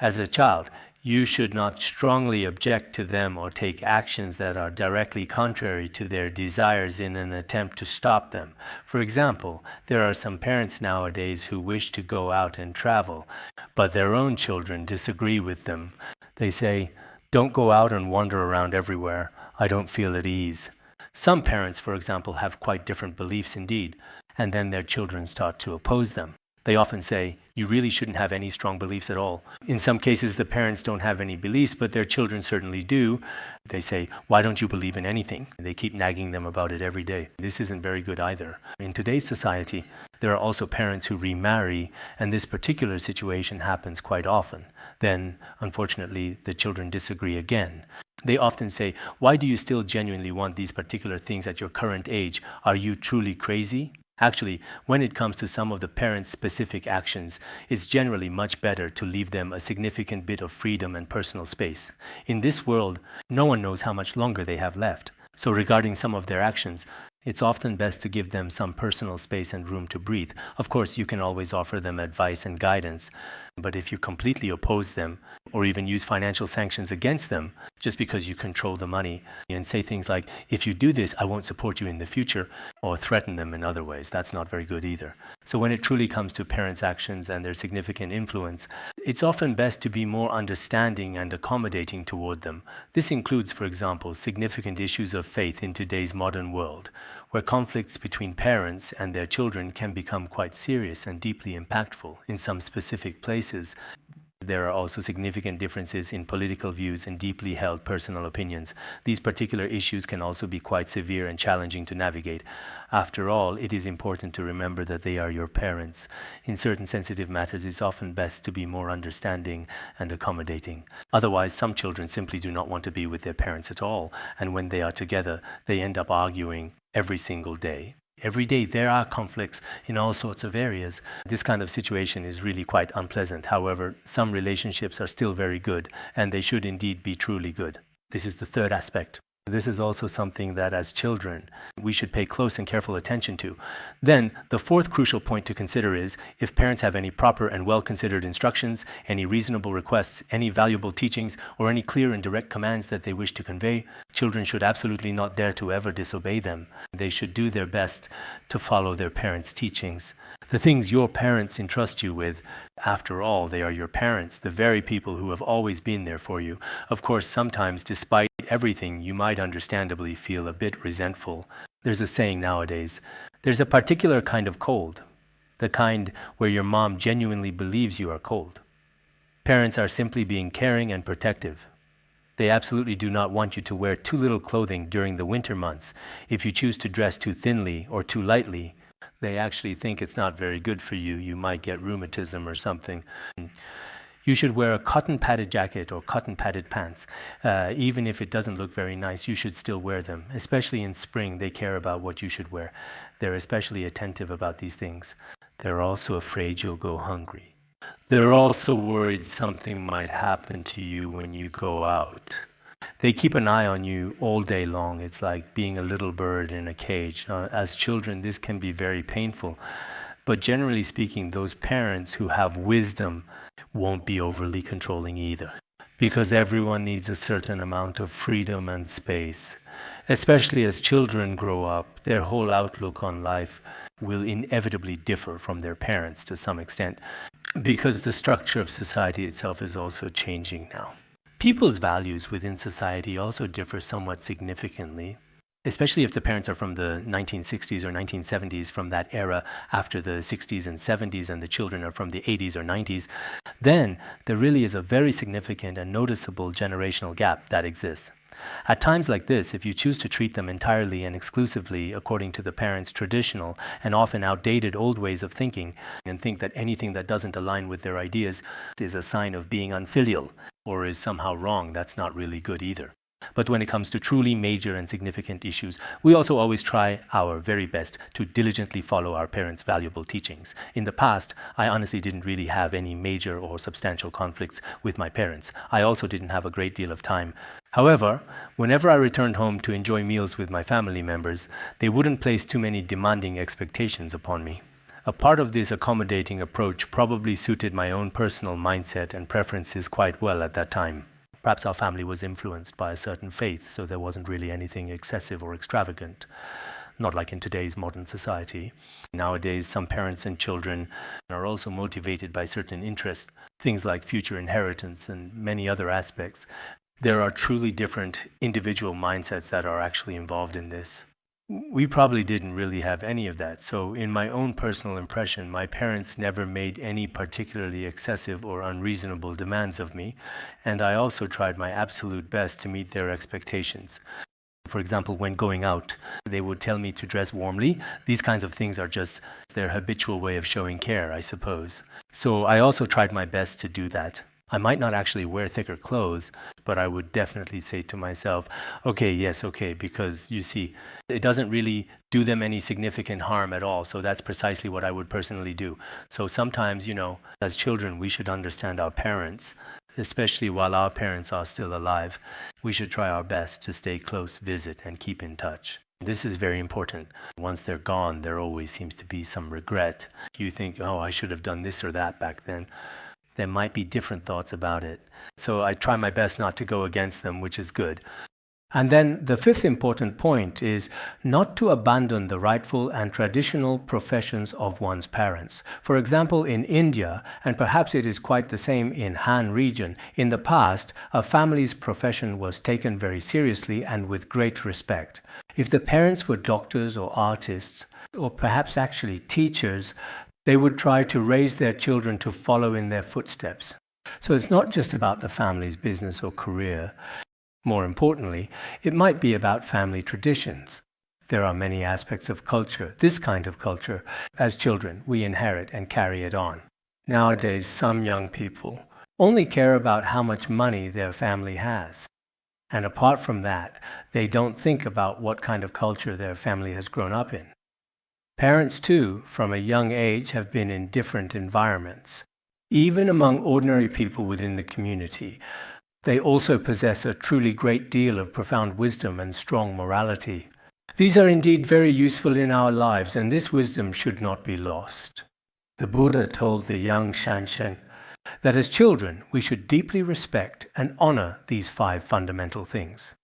as a child, you should not strongly object to them or take actions that are directly contrary to their desires in an attempt to stop them. For example, there are some parents nowadays who wish to go out and travel, but their own children disagree with them. They say, "Don't go out and wander around everywhere. I don't feel at ease." Some parents, for example, have quite different beliefs indeed, and then their children start to oppose them. They often say, you really shouldn't have any strong beliefs at all. In some cases, the parents don't have any beliefs, but their children certainly do. They say, why don't you believe in anything? They keep nagging them about it every day. This isn't very good either. In today's society, there are also parents who remarry, and this particular situation happens quite often. Then, unfortunately, the children disagree again. They often say, why do you still genuinely want these particular things at your current age? Are you truly crazy? Actually, when it comes to some of the parents' specific actions, it's generally much better to leave them a significant bit of freedom and personal space. In this world, no one knows how much longer they have left. So regarding some of their actions, it's often best to give them some personal space and room to breathe. Of course, you can always offer them advice and guidance, but if you completely oppose them or even use financial sanctions against them just because you control the money and say things like, if you do this, I won't support you in the future, or threaten them in other ways, that's not very good either. So when it truly comes to parents' actions and their significant influence, it's often best to be more understanding and accommodating toward them. This includes, for example, significant issues of faith in today's modern world, where conflicts between parents and their children can become quite serious and deeply impactful in some specific places. There are also significant differences in political views and deeply held personal opinions. These particular issues can also be quite severe and challenging to navigate. After all, it is important to remember that they are your parents. In certain sensitive matters, it's often best to be more understanding and accommodating. Otherwise, some children simply do not want to be with their parents at all, and when they are together, they end up arguing every single day. Every day there are conflicts in all sorts of areas. This kind of situation is really quite unpleasant. However, some relationships are still very good, and they should indeed be truly good. This is the third aspect. This is also something that as children we should pay close and careful attention to. Then the fourth crucial point to consider is if parents have any proper and well-considered instructions, any reasonable requests, any valuable teachings, or any clear and direct commands that they wish to convey, children should absolutely not dare to ever disobey them. They should do their best to follow their parents' teachings. The things your parents entrust you with, after all, they are your parents, the very people who have always been there for you. Of course, sometimes, despite everything, you might understandably feel a bit resentful. There's a saying nowadays, there's a particular kind of cold, the kind where your mom genuinely believes you are cold. Parents are simply being caring and protective. They absolutely do not want you to wear too little clothing during the winter months. If you choose to dress too thinly or too lightly, they actually think it's not very good for you. You might get rheumatism or something. You should wear a cotton padded jacket or cotton padded pants. Even if it doesn't look very nice, you should still wear them. Especially in spring, they care about what you should wear. They're especially attentive about these things. They're also afraid you'll go hungry. They're also worried something might happen to you when you go out. They keep an eye on you all day long. It's like being a little bird in a cage. As children, this can be very painful. But generally speaking, those parents who have wisdom won't be overly controlling either, because everyone needs a certain amount of freedom and space. Especially as children grow up, their whole outlook on life will inevitably differ from their parents to some extent, because the structure of society itself is also changing now. People's values within society also differ somewhat significantly, especially if the parents are from the 1960s or 1970s, from that era after the 60s and 70s, and the children are from the 80s or 90s. Then there really is a very significant and noticeable generational gap that exists. At times like this, if you choose to treat them entirely and exclusively according to the parents' traditional and often outdated old ways of thinking, and think that anything that doesn't align with their ideas is a sign of being unfilial or is somehow wrong, that's not really good either. But when it comes to truly major and significant issues, we also always try our very best to diligently follow our parents' valuable teachings. In the past, I honestly didn't really have any major or substantial conflicts with my parents. I also didn't have a great deal of time. However, whenever I returned home to enjoy meals with my family members, they wouldn't place too many demanding expectations upon me. A part of this accommodating approach probably suited my own personal mindset and preferences quite well at that time. Perhaps our family was influenced by a certain faith, so there wasn't really anything excessive or extravagant, not like in today's modern society. Nowadays, some parents and children are also motivated by certain interests, things like future inheritance and many other aspects. There are truly different individual mindsets that are actually involved in this. We probably didn't really have any of that. So in my own personal impression, my parents never made any particularly excessive or unreasonable demands of me, and I also tried my absolute best to meet their expectations. For example, when going out, they would tell me to dress warmly. These kinds of things are just their habitual way of showing care, I suppose. So I also tried my best to do that. I might not actually wear thicker clothes, but I would definitely say to myself, okay, yes, okay, because you see, it doesn't really do them any significant harm at all. So that's precisely what I would personally do. So sometimes, as children, we should understand our parents, especially while our parents are still alive. We should try our best to stay close, visit, and keep in touch. This is very important. Once they're gone, there always seems to be some regret. You think, oh, I should have done this or that back then. There might be different thoughts about it. So I try my best not to go against them, which is good. And then the fifth important point is not to abandon the rightful and traditional professions of one's parents. For example, in India, and perhaps it is quite the same in Han region, in the past, a family's profession was taken very seriously and with great respect. If the parents were doctors or artists, or perhaps actually teachers, they would try to raise their children to follow in their footsteps. So it's not just about the family's business or career. More importantly, it might be about family traditions. There are many aspects of culture, this kind of culture. As children, we inherit and carry it on. Nowadays, some young people only care about how much money their family has. And apart from that, they don't think about what kind of culture their family has grown up in. Parents, too, from a young age have been in different environments. Even among ordinary people within the community, they also possess a truly great deal of profound wisdom and strong morality. These are indeed very useful in our lives, and this wisdom should not be lost. The Buddha told the young Shansheng that as children we should deeply respect and honor these 5 fundamental things.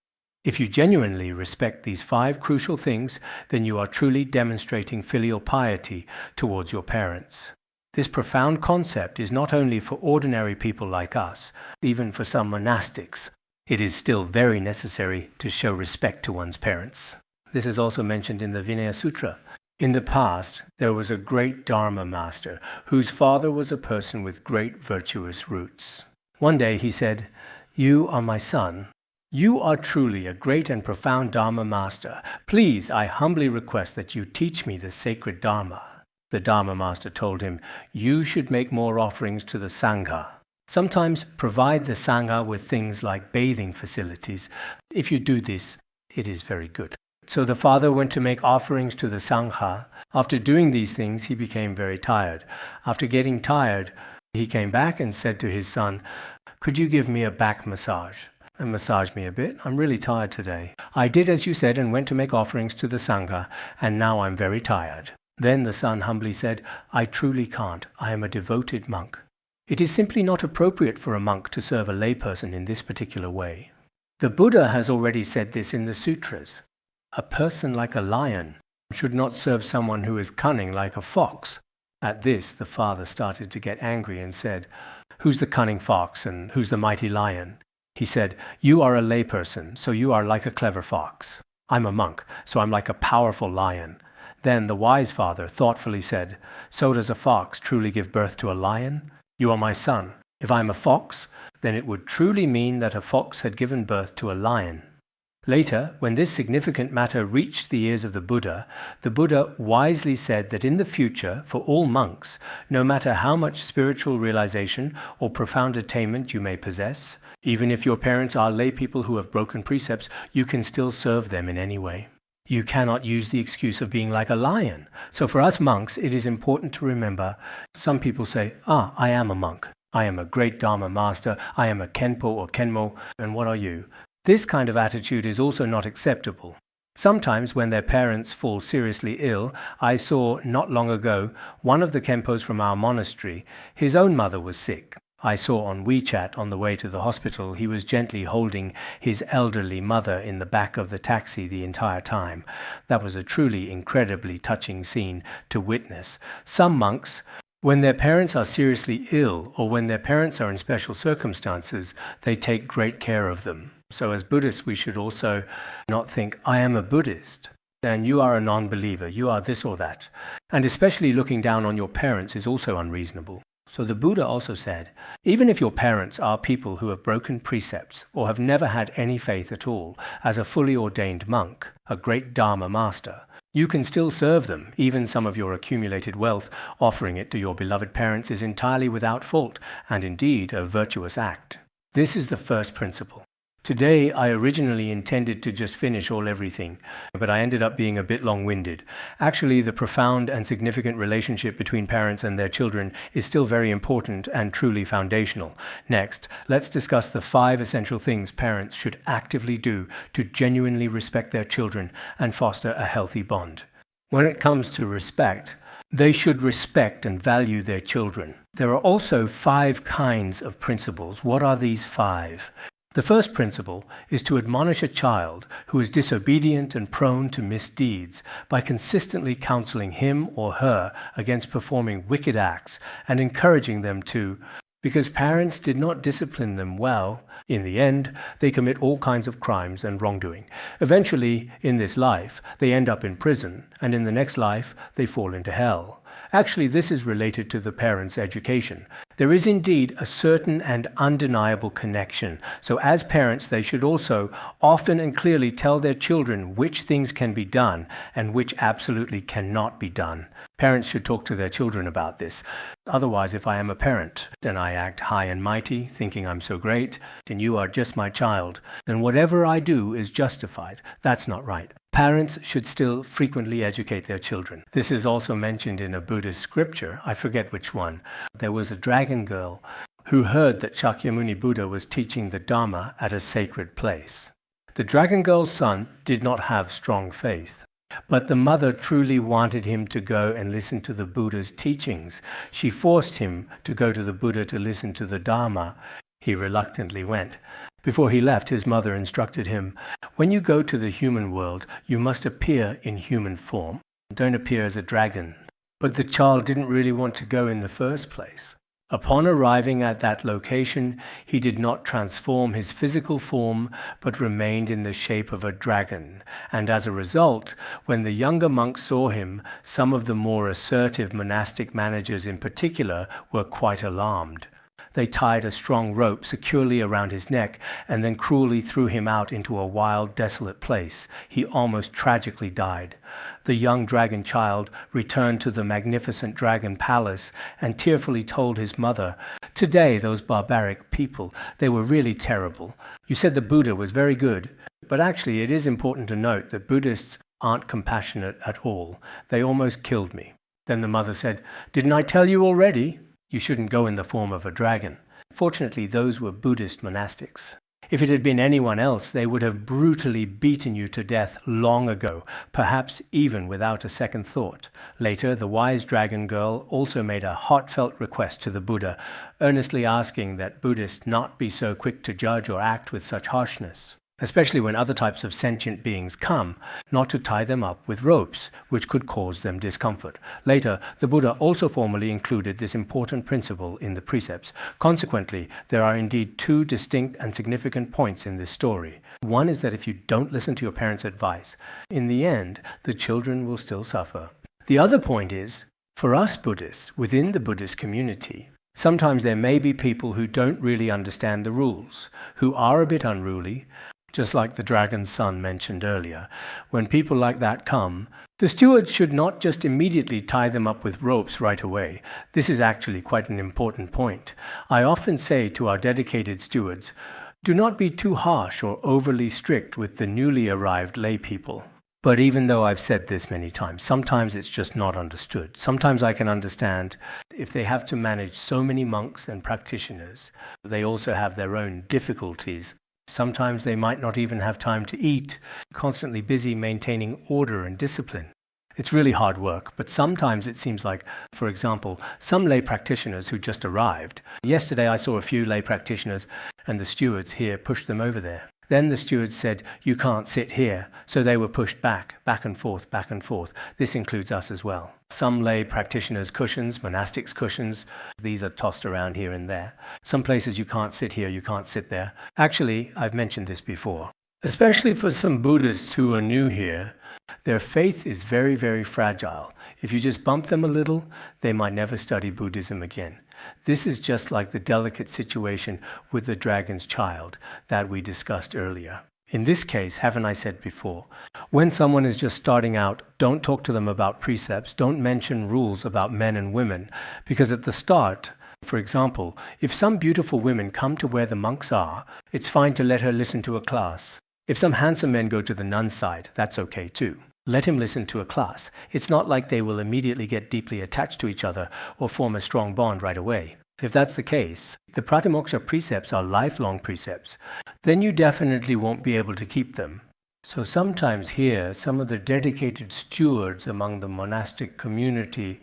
If you genuinely respect these 5 crucial things, then you are truly demonstrating filial piety towards your parents. This profound concept is not only for ordinary people like us, even for some monastics. It is still very necessary to show respect to one's parents. This is also mentioned in the Vinaya Sutra. In the past, there was a great Dharma master whose father was a person with great virtuous roots. One day he said, "You are my son. You are truly a great and profound Dharma master. Please, I humbly request that you teach me the sacred Dharma." The Dharma master told him, "You should make more offerings to the Sangha. Sometimes provide the Sangha with things like bathing facilities. If you do this, it is very good." So the father went to make offerings to the Sangha. After doing these things, he became very tired. After getting tired, he came back and said to his son, "Could you give me a back massage and massage me a bit? I'm really tired today. I did as you said and went to make offerings to the Sangha, and now I'm very tired." Then the son humbly said, "I truly can't. I am a devoted monk. It is simply not appropriate for a monk to serve a layperson in this particular way." The Buddha has already said this in the sutras. A person like a lion should not serve someone who is cunning like a fox. At this, the father started to get angry and said, "Who's the cunning fox and who's the mighty lion?" He said, "You are a layperson, so you are like a clever fox. I'm a monk, so I'm like a powerful lion." Then the wise father thoughtfully said, "So does a fox truly give birth to a lion? You are my son. If I am a fox, then it would truly mean that a fox had given birth to a lion." Later, when this significant matter reached the ears of the Buddha wisely said that in the future, for all monks, no matter how much spiritual realization or profound attainment you may possess, even if your parents are lay people who have broken precepts, you can still serve them in any way. You cannot use the excuse of being like a lion. So for us monks, it is important to remember, some people say, I am a monk. I am a great Dharma master. I am a Khenpo or Khenmo. And what are you? This kind of attitude is also not acceptable. Sometimes when their parents fall seriously ill, I saw not long ago one of the Khenpos from our monastery, his own mother was sick. I saw on WeChat on the way to the hospital he was gently holding his elderly mother in the back of the taxi the entire time. That was a truly incredibly touching scene to witness. Some monks, when their parents are seriously ill or when their parents are in special circumstances, they take great care of them. So as Buddhists, we should also not think, I am a Buddhist. and you are a non-believer, you are this or that. And especially looking down on your parents is also unreasonable. So the Buddha also said, even if your parents are people who have broken precepts or have never had any faith at all, as a fully ordained monk, a great Dharma master, you can still serve them. Even some of your accumulated wealth, offering it to your beloved parents is entirely without fault, and indeed a virtuous act. This is the first principle. Today, I originally intended to just finish everything, but I ended up being a bit long-winded. Actually, the profound and significant relationship between parents and their children is still very important and truly foundational. Next, let's discuss the 5 essential things parents should actively do to genuinely respect their children and foster a healthy bond. When it comes to respect, they should respect and value their children. There are also 5 kinds of principles. What are these 5? The first principle is to admonish a child who is disobedient and prone to misdeeds by consistently counseling him or her against performing wicked acts and encouraging them to, because parents did not discipline them well, in the end, they commit all kinds of crimes and wrongdoing. Eventually, in this life, they end up in prison, and in the next life, they fall into hell. Actually, this is related to the parents' education. There is indeed a certain and undeniable connection. So as parents, they should also often and clearly tell their children which things can be done and which absolutely cannot be done. Parents should talk to their children about this. Otherwise, if I am a parent, and I act high and mighty, thinking I'm so great, and you are just my child, then whatever I do is justified. That's not right. Parents should still frequently educate their children. This is also mentioned in a Buddhist scripture. I forget which one. There was a dragon girl who heard that Shakyamuni Buddha was teaching the Dharma at a sacred place. The dragon girl's son did not have strong faith, but the mother truly wanted him to go and listen to the Buddha's teachings. She forced him to go to the Buddha to listen to the Dharma. He reluctantly went. Before he left, his mother instructed him, when you go to the human world, you must appear in human form. Don't appear as a dragon. But the child didn't really want to go in the first place. Upon arriving at that location, he did not transform his physical form, but remained in the shape of a dragon. And as a result, when the younger monks saw him, some of the more assertive monastic managers in particular were quite alarmed. They tied a strong rope securely around his neck and then cruelly threw him out into a wild, desolate place. He almost tragically died. The young dragon child returned to the magnificent dragon palace and tearfully told his mother, "Today, those barbaric people, they were really terrible. You said the Buddha was very good, but actually it is important to note that Buddhists aren't compassionate at all. They almost killed me." Then the mother said, "Didn't I tell you already? You shouldn't go in the form of a dragon." Fortunately, those were Buddhist monastics. If it had been anyone else, they would have brutally beaten you to death long ago, perhaps even without a second thought. Later, the wise dragon girl also made a heartfelt request to the Buddha, earnestly asking that Buddhists not be so quick to judge or act with such harshness, especially when other types of sentient beings come, not to tie them up with ropes, which could cause them discomfort. Later, the Buddha also formally included this important principle in the precepts. Consequently, there are indeed 2 distinct and significant points in this story. One is that if you don't listen to your parents' advice, in the end, the children will still suffer. The other point is, for us Buddhists, within the Buddhist community, sometimes there may be people who don't really understand the rules, who are a bit unruly, just like the dragon's son mentioned earlier. When people like that come, the stewards should not just immediately tie them up with ropes right away. This is actually quite an important point. I often say to our dedicated stewards, do not be too harsh or overly strict with the newly arrived lay people. But even though I've said this many times, sometimes it's just not understood. Sometimes I can understand if they have to manage so many monks and practitioners, they also have their own difficulties. Sometimes they might not even have time to eat, constantly busy maintaining order and discipline. It's really hard work, but sometimes it seems like, for example, some lay practitioners who just arrived. Yesterday I saw a few lay practitioners and the stewards here pushed them over there. Then the stewards said, "You can't sit here." So they were pushed back and forth, back and forth. This includes us as well. Some lay practitioners' cushions, monastics' cushions, these are tossed around here and there. Some places you can't sit here, you can't sit there. Actually, I've mentioned this before. Especially for some Buddhists who are new here, Their faith is very, very fragile. If you just bump them a little, they might never study Buddhism again. This is just like the delicate situation with the dragon's child that we discussed earlier. In this case, haven't I said before, when someone is just starting out, don't talk to them about precepts, don't mention rules about men and women, because at the start, for example, if some beautiful women come to where the monks are, it's fine to let her listen to a class. If some handsome men go to the nun's side, that's okay too. Let him listen to a class. It's not like they will immediately get deeply attached to each other or form a strong bond right away. If that's the case, the Pratimoksha precepts are lifelong precepts. Then you definitely won't be able to keep them. So sometimes here, some of the dedicated stewards among the monastic community,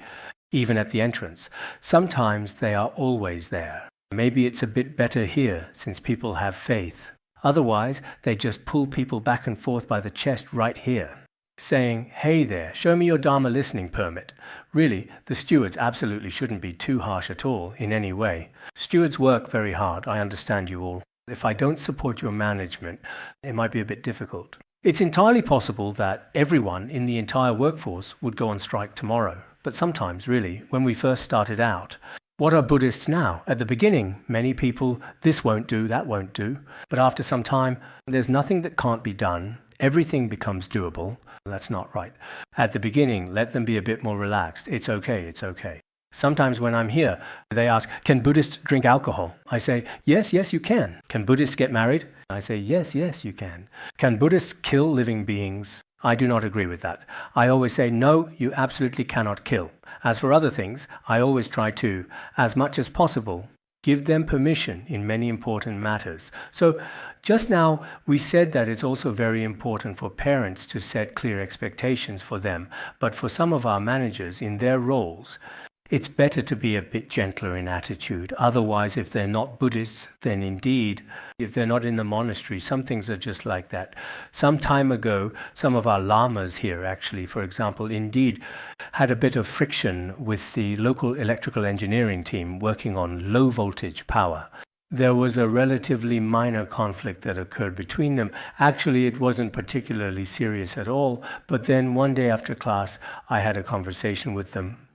even at the entrance, sometimes they are always there. Maybe it's a bit better here since people have faith. Otherwise, they just pull people back and forth by the chest right here, saying, "Hey there, show me your Dharma listening permit." Really, the stewards absolutely shouldn't be too harsh at all in any way. Stewards work very hard, I understand you all. If I don't support your management, it might be a bit difficult. It's entirely possible that everyone in the entire workforce would go on strike tomorrow. But sometimes, really, when we first started out, what are Buddhists now? At the beginning, many people, this won't do, that won't do. But after some time, there's nothing that can't be done. Everything becomes doable. That's not right. At the beginning, let them be a bit more relaxed. It's okay, it's okay. Sometimes when I'm here, they ask, can Buddhists drink alcohol? I say, yes, yes, you can. Can Buddhists get married? I say, yes, yes, you can. Can Buddhists kill living beings? I do not agree with that. I always say, no, you absolutely cannot kill. As for other things, I always try to, as much as possible, give them permission in many important matters. So just now, we said that it's also very important for parents to set clear expectations for them. But for some of our managers in their roles, it's better to be a bit gentler in attitude. Otherwise, if they're not Buddhists, then indeed, if they're not in the monastery, some things are just like that. Some time ago, some of our lamas here actually, for example, indeed had a bit of friction with the local electrical engineering team working on low voltage power. There was a relatively minor conflict that occurred between them. Actually, it wasn't particularly serious at all, but then one day after class, I had a conversation with them.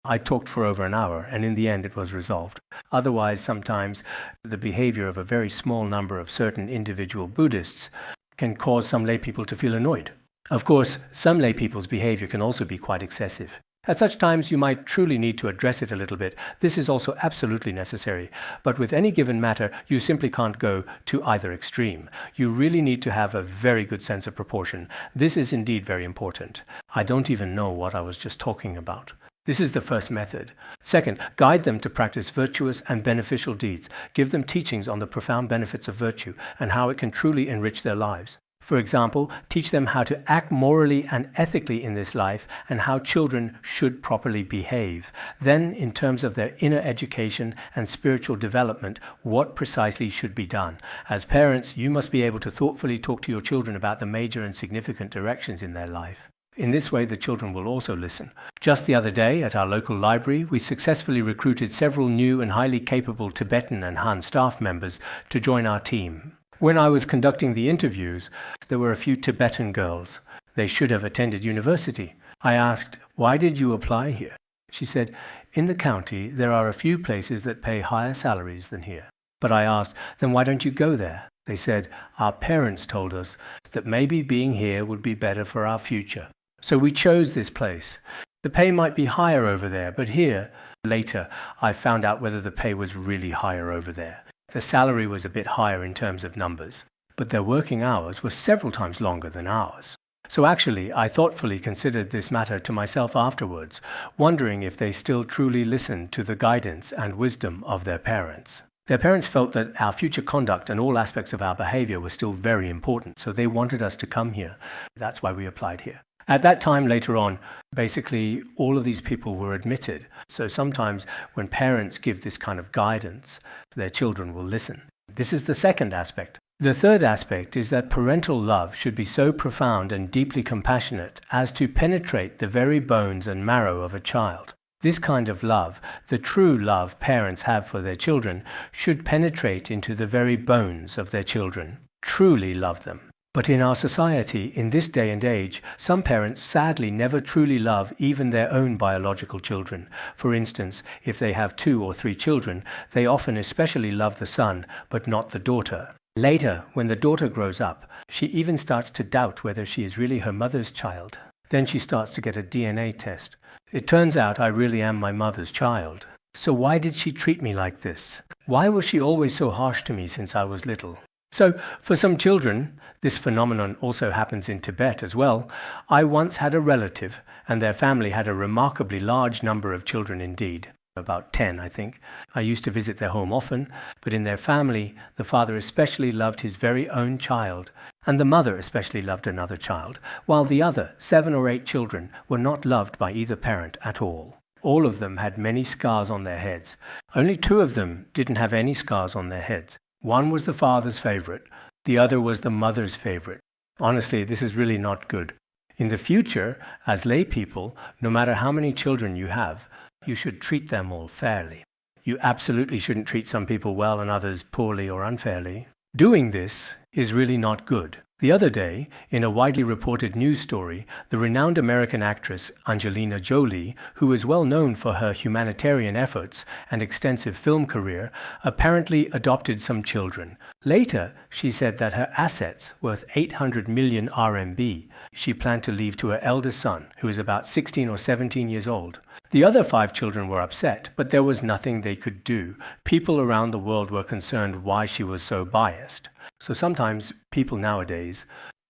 I talked for over an hour, and in the end it was resolved. Otherwise, sometimes the behavior of a very small number of certain individual Buddhists can cause some lay people to feel annoyed. Of course, some lay people's behavior can also be quite excessive. At such times, you might truly need to address it a little bit. This is also absolutely necessary. But with any given matter, you simply can't go to either extreme. You really need to have a very good sense of proportion. This is indeed very important. I don't even know what I was just talking about. This is the first method. Second, guide them to practice virtuous and beneficial deeds. Give them teachings on the profound benefits of virtue and how it can truly enrich their lives. For example, teach them how to act morally and ethically in this life and how children should properly behave. Then, in terms of their inner education and spiritual development, what precisely should be done. As parents, you must be able to thoughtfully talk to your children about the major and significant directions in their life. In this way, the children will also listen. Just the other day, at our local library, we successfully recruited several new and highly capable Tibetan and Han staff members to join our team. When I was conducting the interviews, there were a few Tibetan girls. They should have attended university. I asked, "Why did you apply here?" She said, "In the county, there are a few places that pay higher salaries than here." But I asked, "Then why don't you go there?" They said, "Our parents told us that maybe being here would be better for our future. So we chose this place. The pay might be higher over there, but here, later, I found out whether the pay was really higher over there. The salary was a bit higher in terms of numbers, but their working hours were several times longer than ours. So actually, I thoughtfully considered this matter to myself afterwards, wondering if they still truly listened to the guidance and wisdom of their parents. Their parents felt that our future conduct and all aspects of our behavior were still very important, so they wanted us to come here. That's why we applied here. At that time, later on, basically all of these people were admitted. So sometimes when parents give this kind of guidance, their children will listen. This is the second aspect. The third aspect is that parental love should be so profound and deeply compassionate as to penetrate the very bones and marrow of a child. This kind of love, the true love parents have for their children, should penetrate into the very bones of their children. Truly love them. But in our society, in this day and age, some parents sadly never truly love even their own biological children. For instance, if they have 2 or 3 children, they often especially love the son, but not the daughter. Later, when the daughter grows up, she even starts to doubt whether she is really her mother's child. Then she starts to get a DNA test. It turns out I really am my mother's child. So why did she treat me like this? Why was she always so harsh to me since I was little? So, for some children, this phenomenon also happens in Tibet as well. I once had a relative, and their family had a remarkably large number of children indeed. About 10, I think. I used to visit their home often, but in their family, the father especially loved his very own child, and the mother especially loved another child, while the other 7 or 8 children were not loved by either parent at all. All of them had many scars on their heads. Only 2 of them didn't have any scars on their heads. One was the father's favorite, the other was the mother's favorite. Honestly, this is really not good. In the future, as lay people, no matter how many children you have, you should treat them all fairly. You absolutely shouldn't treat some people well and others poorly or unfairly. Doing this is really not good. The other day, in a widely reported news story, the renowned American actress Angelina Jolie, who is well known for her humanitarian efforts and extensive film career, apparently adopted some children. Later, she said that her assets, worth 800 million RMB, she planned to leave to her eldest son, who is about 16 or 17 years old. The other 5 children were upset, but there was nothing they could do. People around the world were concerned why she was so biased. So sometimes people nowadays,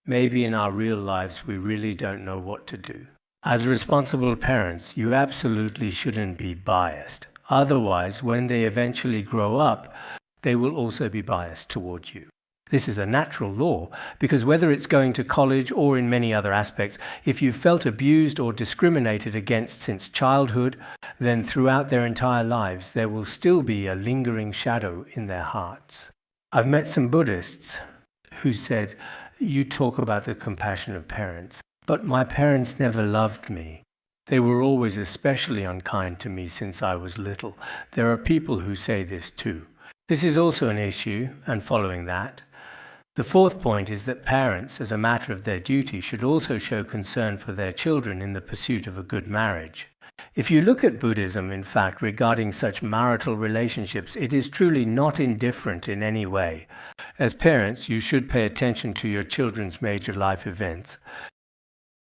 maybe in our real lives, we really don't know what to do. As responsible parents, you absolutely shouldn't be biased. Otherwise, when they eventually grow up, they will also be biased towards you. This is a natural law, because whether it's going to college or in many other aspects, if you've felt abused or discriminated against since childhood, then throughout their entire lives there will still be a lingering shadow in their hearts. I've met some Buddhists who said, "You talk about the compassion of parents, but my parents never loved me. They were always especially unkind to me since I was little." There are people who say this too. This is also an issue, and following that, the 4th point is that parents, as a matter of their duty, should also show concern for their children in the pursuit of a good marriage. If you look at Buddhism, in fact, regarding such marital relationships, it is truly not indifferent in any way. As parents, you should pay attention to your children's major life events.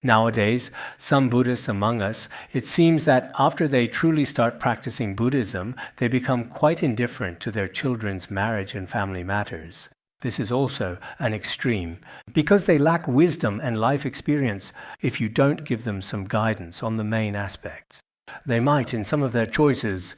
Nowadays, some Buddhists among us, it seems that after they truly start practicing Buddhism, they become quite indifferent to their children's marriage and family matters. This is also an extreme, because they lack wisdom and life experience if you don't give them some guidance on the main aspects. They might, in some of their choices,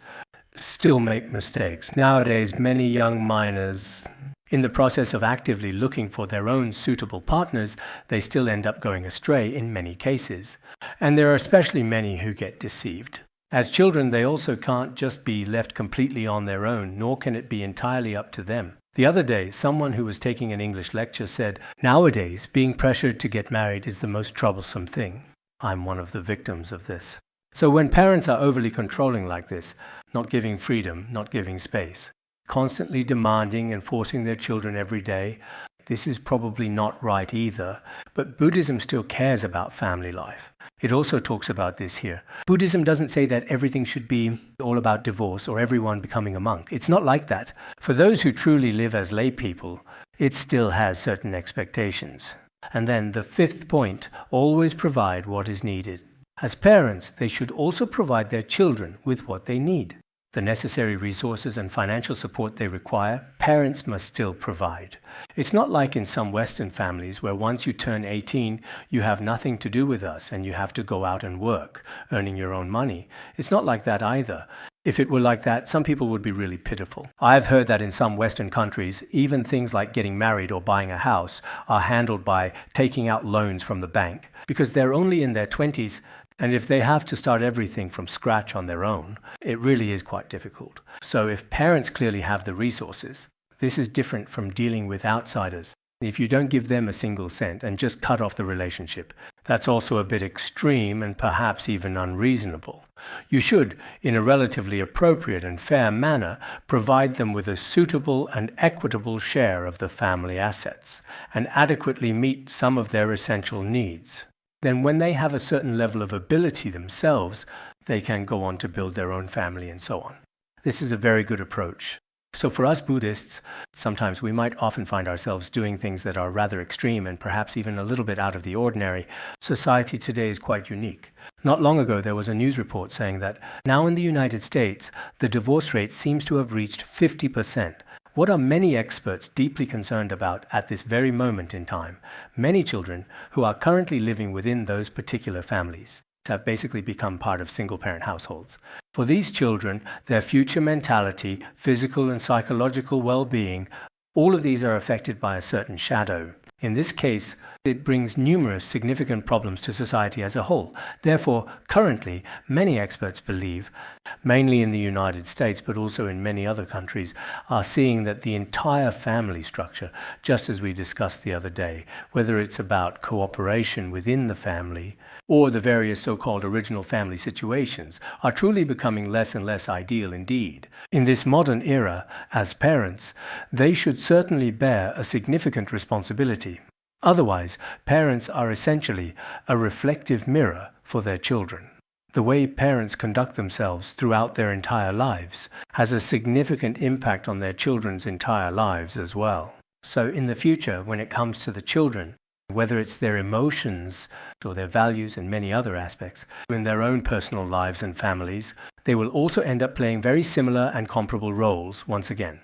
still make mistakes. Nowadays, many young minors, in the process of actively looking for their own suitable partners, they still end up going astray in many cases. And there are especially many who get deceived. As children, they also can't just be left completely on their own, nor can it be entirely up to them. The other day, someone who was taking an English lecture said, "Nowadays, being pressured to get married is the most troublesome thing." I'm one of the victims of this. So when parents are overly controlling like this, not giving freedom, not giving space, constantly demanding and forcing their children every day, this is probably not right either. But Buddhism still cares about family life. It also talks about this here. Buddhism doesn't say that everything should be all about divorce or everyone becoming a monk. It's not like that. For those who truly live as lay people, it still has certain expectations. And then the 5th point, always provide what is needed. As parents, they should also provide their children with what they need. The necessary resources and financial support they require, parents must still provide. It's not like in some Western families where once you turn 18, you have nothing to do with us and you have to go out and work, earning your own money. It's not like that either. If it were like that, some people would be really pitiful. I've heard that in some Western countries, even things like getting married or buying a house are handled by taking out loans from the bank because they're only in their 20s. And if they have to start everything from scratch on their own, it really is quite difficult. So if parents clearly have the resources, this is different from dealing with outsiders. If you don't give them a single cent and just cut off the relationship, that's also a bit extreme and perhaps even unreasonable. You should, in a relatively appropriate and fair manner, provide them with a suitable and equitable share of the family assets, and adequately meet some of their essential needs. Then when they have a certain level of ability themselves, they can go on to build their own family and so on. This is a very good approach. So for us Buddhists, sometimes we might often find ourselves doing things that are rather extreme and perhaps even a little bit out of the ordinary. Society today is quite unique. Not long ago there was a news report saying that now in the United States, the divorce rate seems to have reached 50%. What are many experts deeply concerned about at this very moment in time? Many children who are currently living within those particular families have basically become part of single-parent households. For these children, their future mentality, physical and psychological well-being, all of these are affected by a certain shadow. In this case, it brings numerous significant problems to society as a whole. Therefore, currently, many experts believe, mainly in the United States, but also in many other countries, are seeing that the entire family structure, just as we discussed the other day, whether it's about cooperation within the family or the various so-called original family situations, are truly becoming less and less ideal indeed. In this modern era, as parents, they should certainly bear a significant responsibility. Otherwise, parents are essentially a reflective mirror for their children. The way parents conduct themselves throughout their entire lives has a significant impact on their children's entire lives as well. So in the future, when it comes to the children, whether it's their emotions or their values and many other aspects in their own personal lives and families, they will also end up playing very similar and comparable roles once again.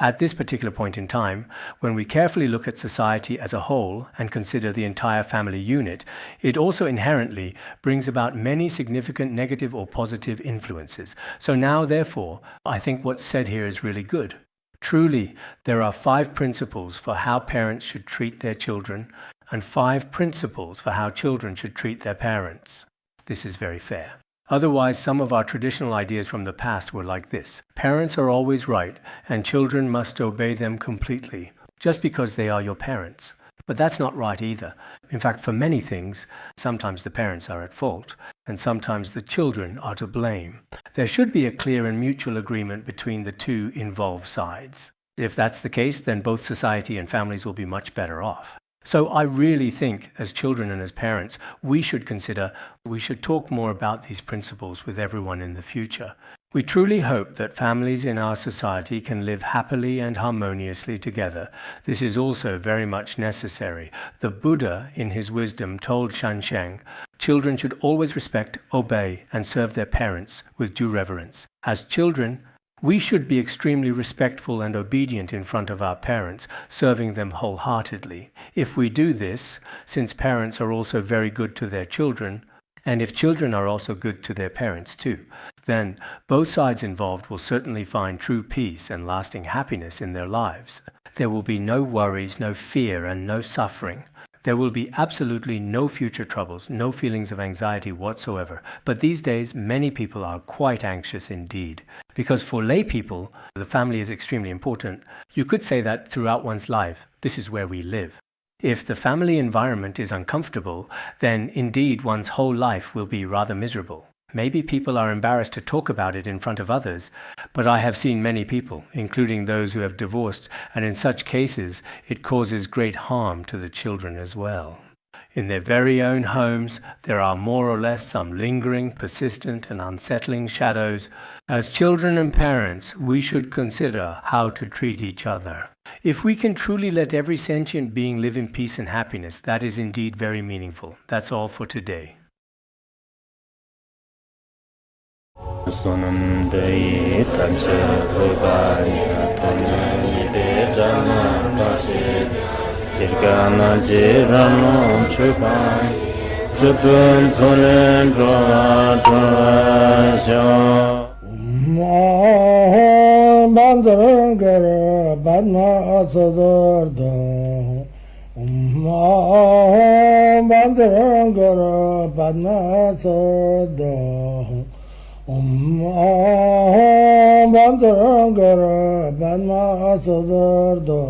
At this particular point in time, when we carefully look at society as a whole and consider the entire family unit, it also inherently brings about many significant negative or positive influences. So now, therefore, I think what's said here is really good. Truly, there are 5 principles for how parents should treat their children and 5 principles for how children should treat their parents. This is very fair. Otherwise, some of our traditional ideas from the past were like this. Parents are always right, and children must obey them completely, just because they are your parents. But that's not right either. In fact, for many things, sometimes the parents are at fault, and sometimes the children are to blame. There should be a clear and mutual agreement between the two involved sides. If that's the case, then both society and families will be much better off. So I really think, as children and as parents, we should talk more about these principles with everyone in the future. We truly hope that families in our society can live happily and harmoniously together. This is also very much necessary. The Buddha, in his wisdom, told Shansheng, children should always respect, obey, and serve their parents with due reverence. As children, we should be extremely respectful and obedient in front of our parents, serving them wholeheartedly. If we do this, since parents are also very good to their children, and if children are also good to their parents too, then both sides involved will certainly find true peace and lasting happiness in their lives. There will be no worries, no fear, and no suffering. There will be absolutely no future troubles, no feelings of anxiety whatsoever. But these days, many people are quite anxious indeed. Because for lay people, the family is extremely important. You could say that throughout one's life, this is where we live. If the family environment is uncomfortable, then indeed one's whole life will be rather miserable. Maybe people are embarrassed to talk about it in front of others, but I have seen many people, including those who have divorced, and in such cases it causes great harm to the children as well. In their very own homes, there are more or less some lingering, persistent, and unsettling shadows. As children and parents, we should consider how to treat each other. If we can truly let every sentient being live in peace and happiness, that is indeed very meaningful. That's all for today. Sonam dei tamse thobanya tonne de jana pase kirgana jirano chupai jubun zonen droa droa ma bandangara badna asadarda ma bandangara badna asadarda Om Bandangara Banma Sadarda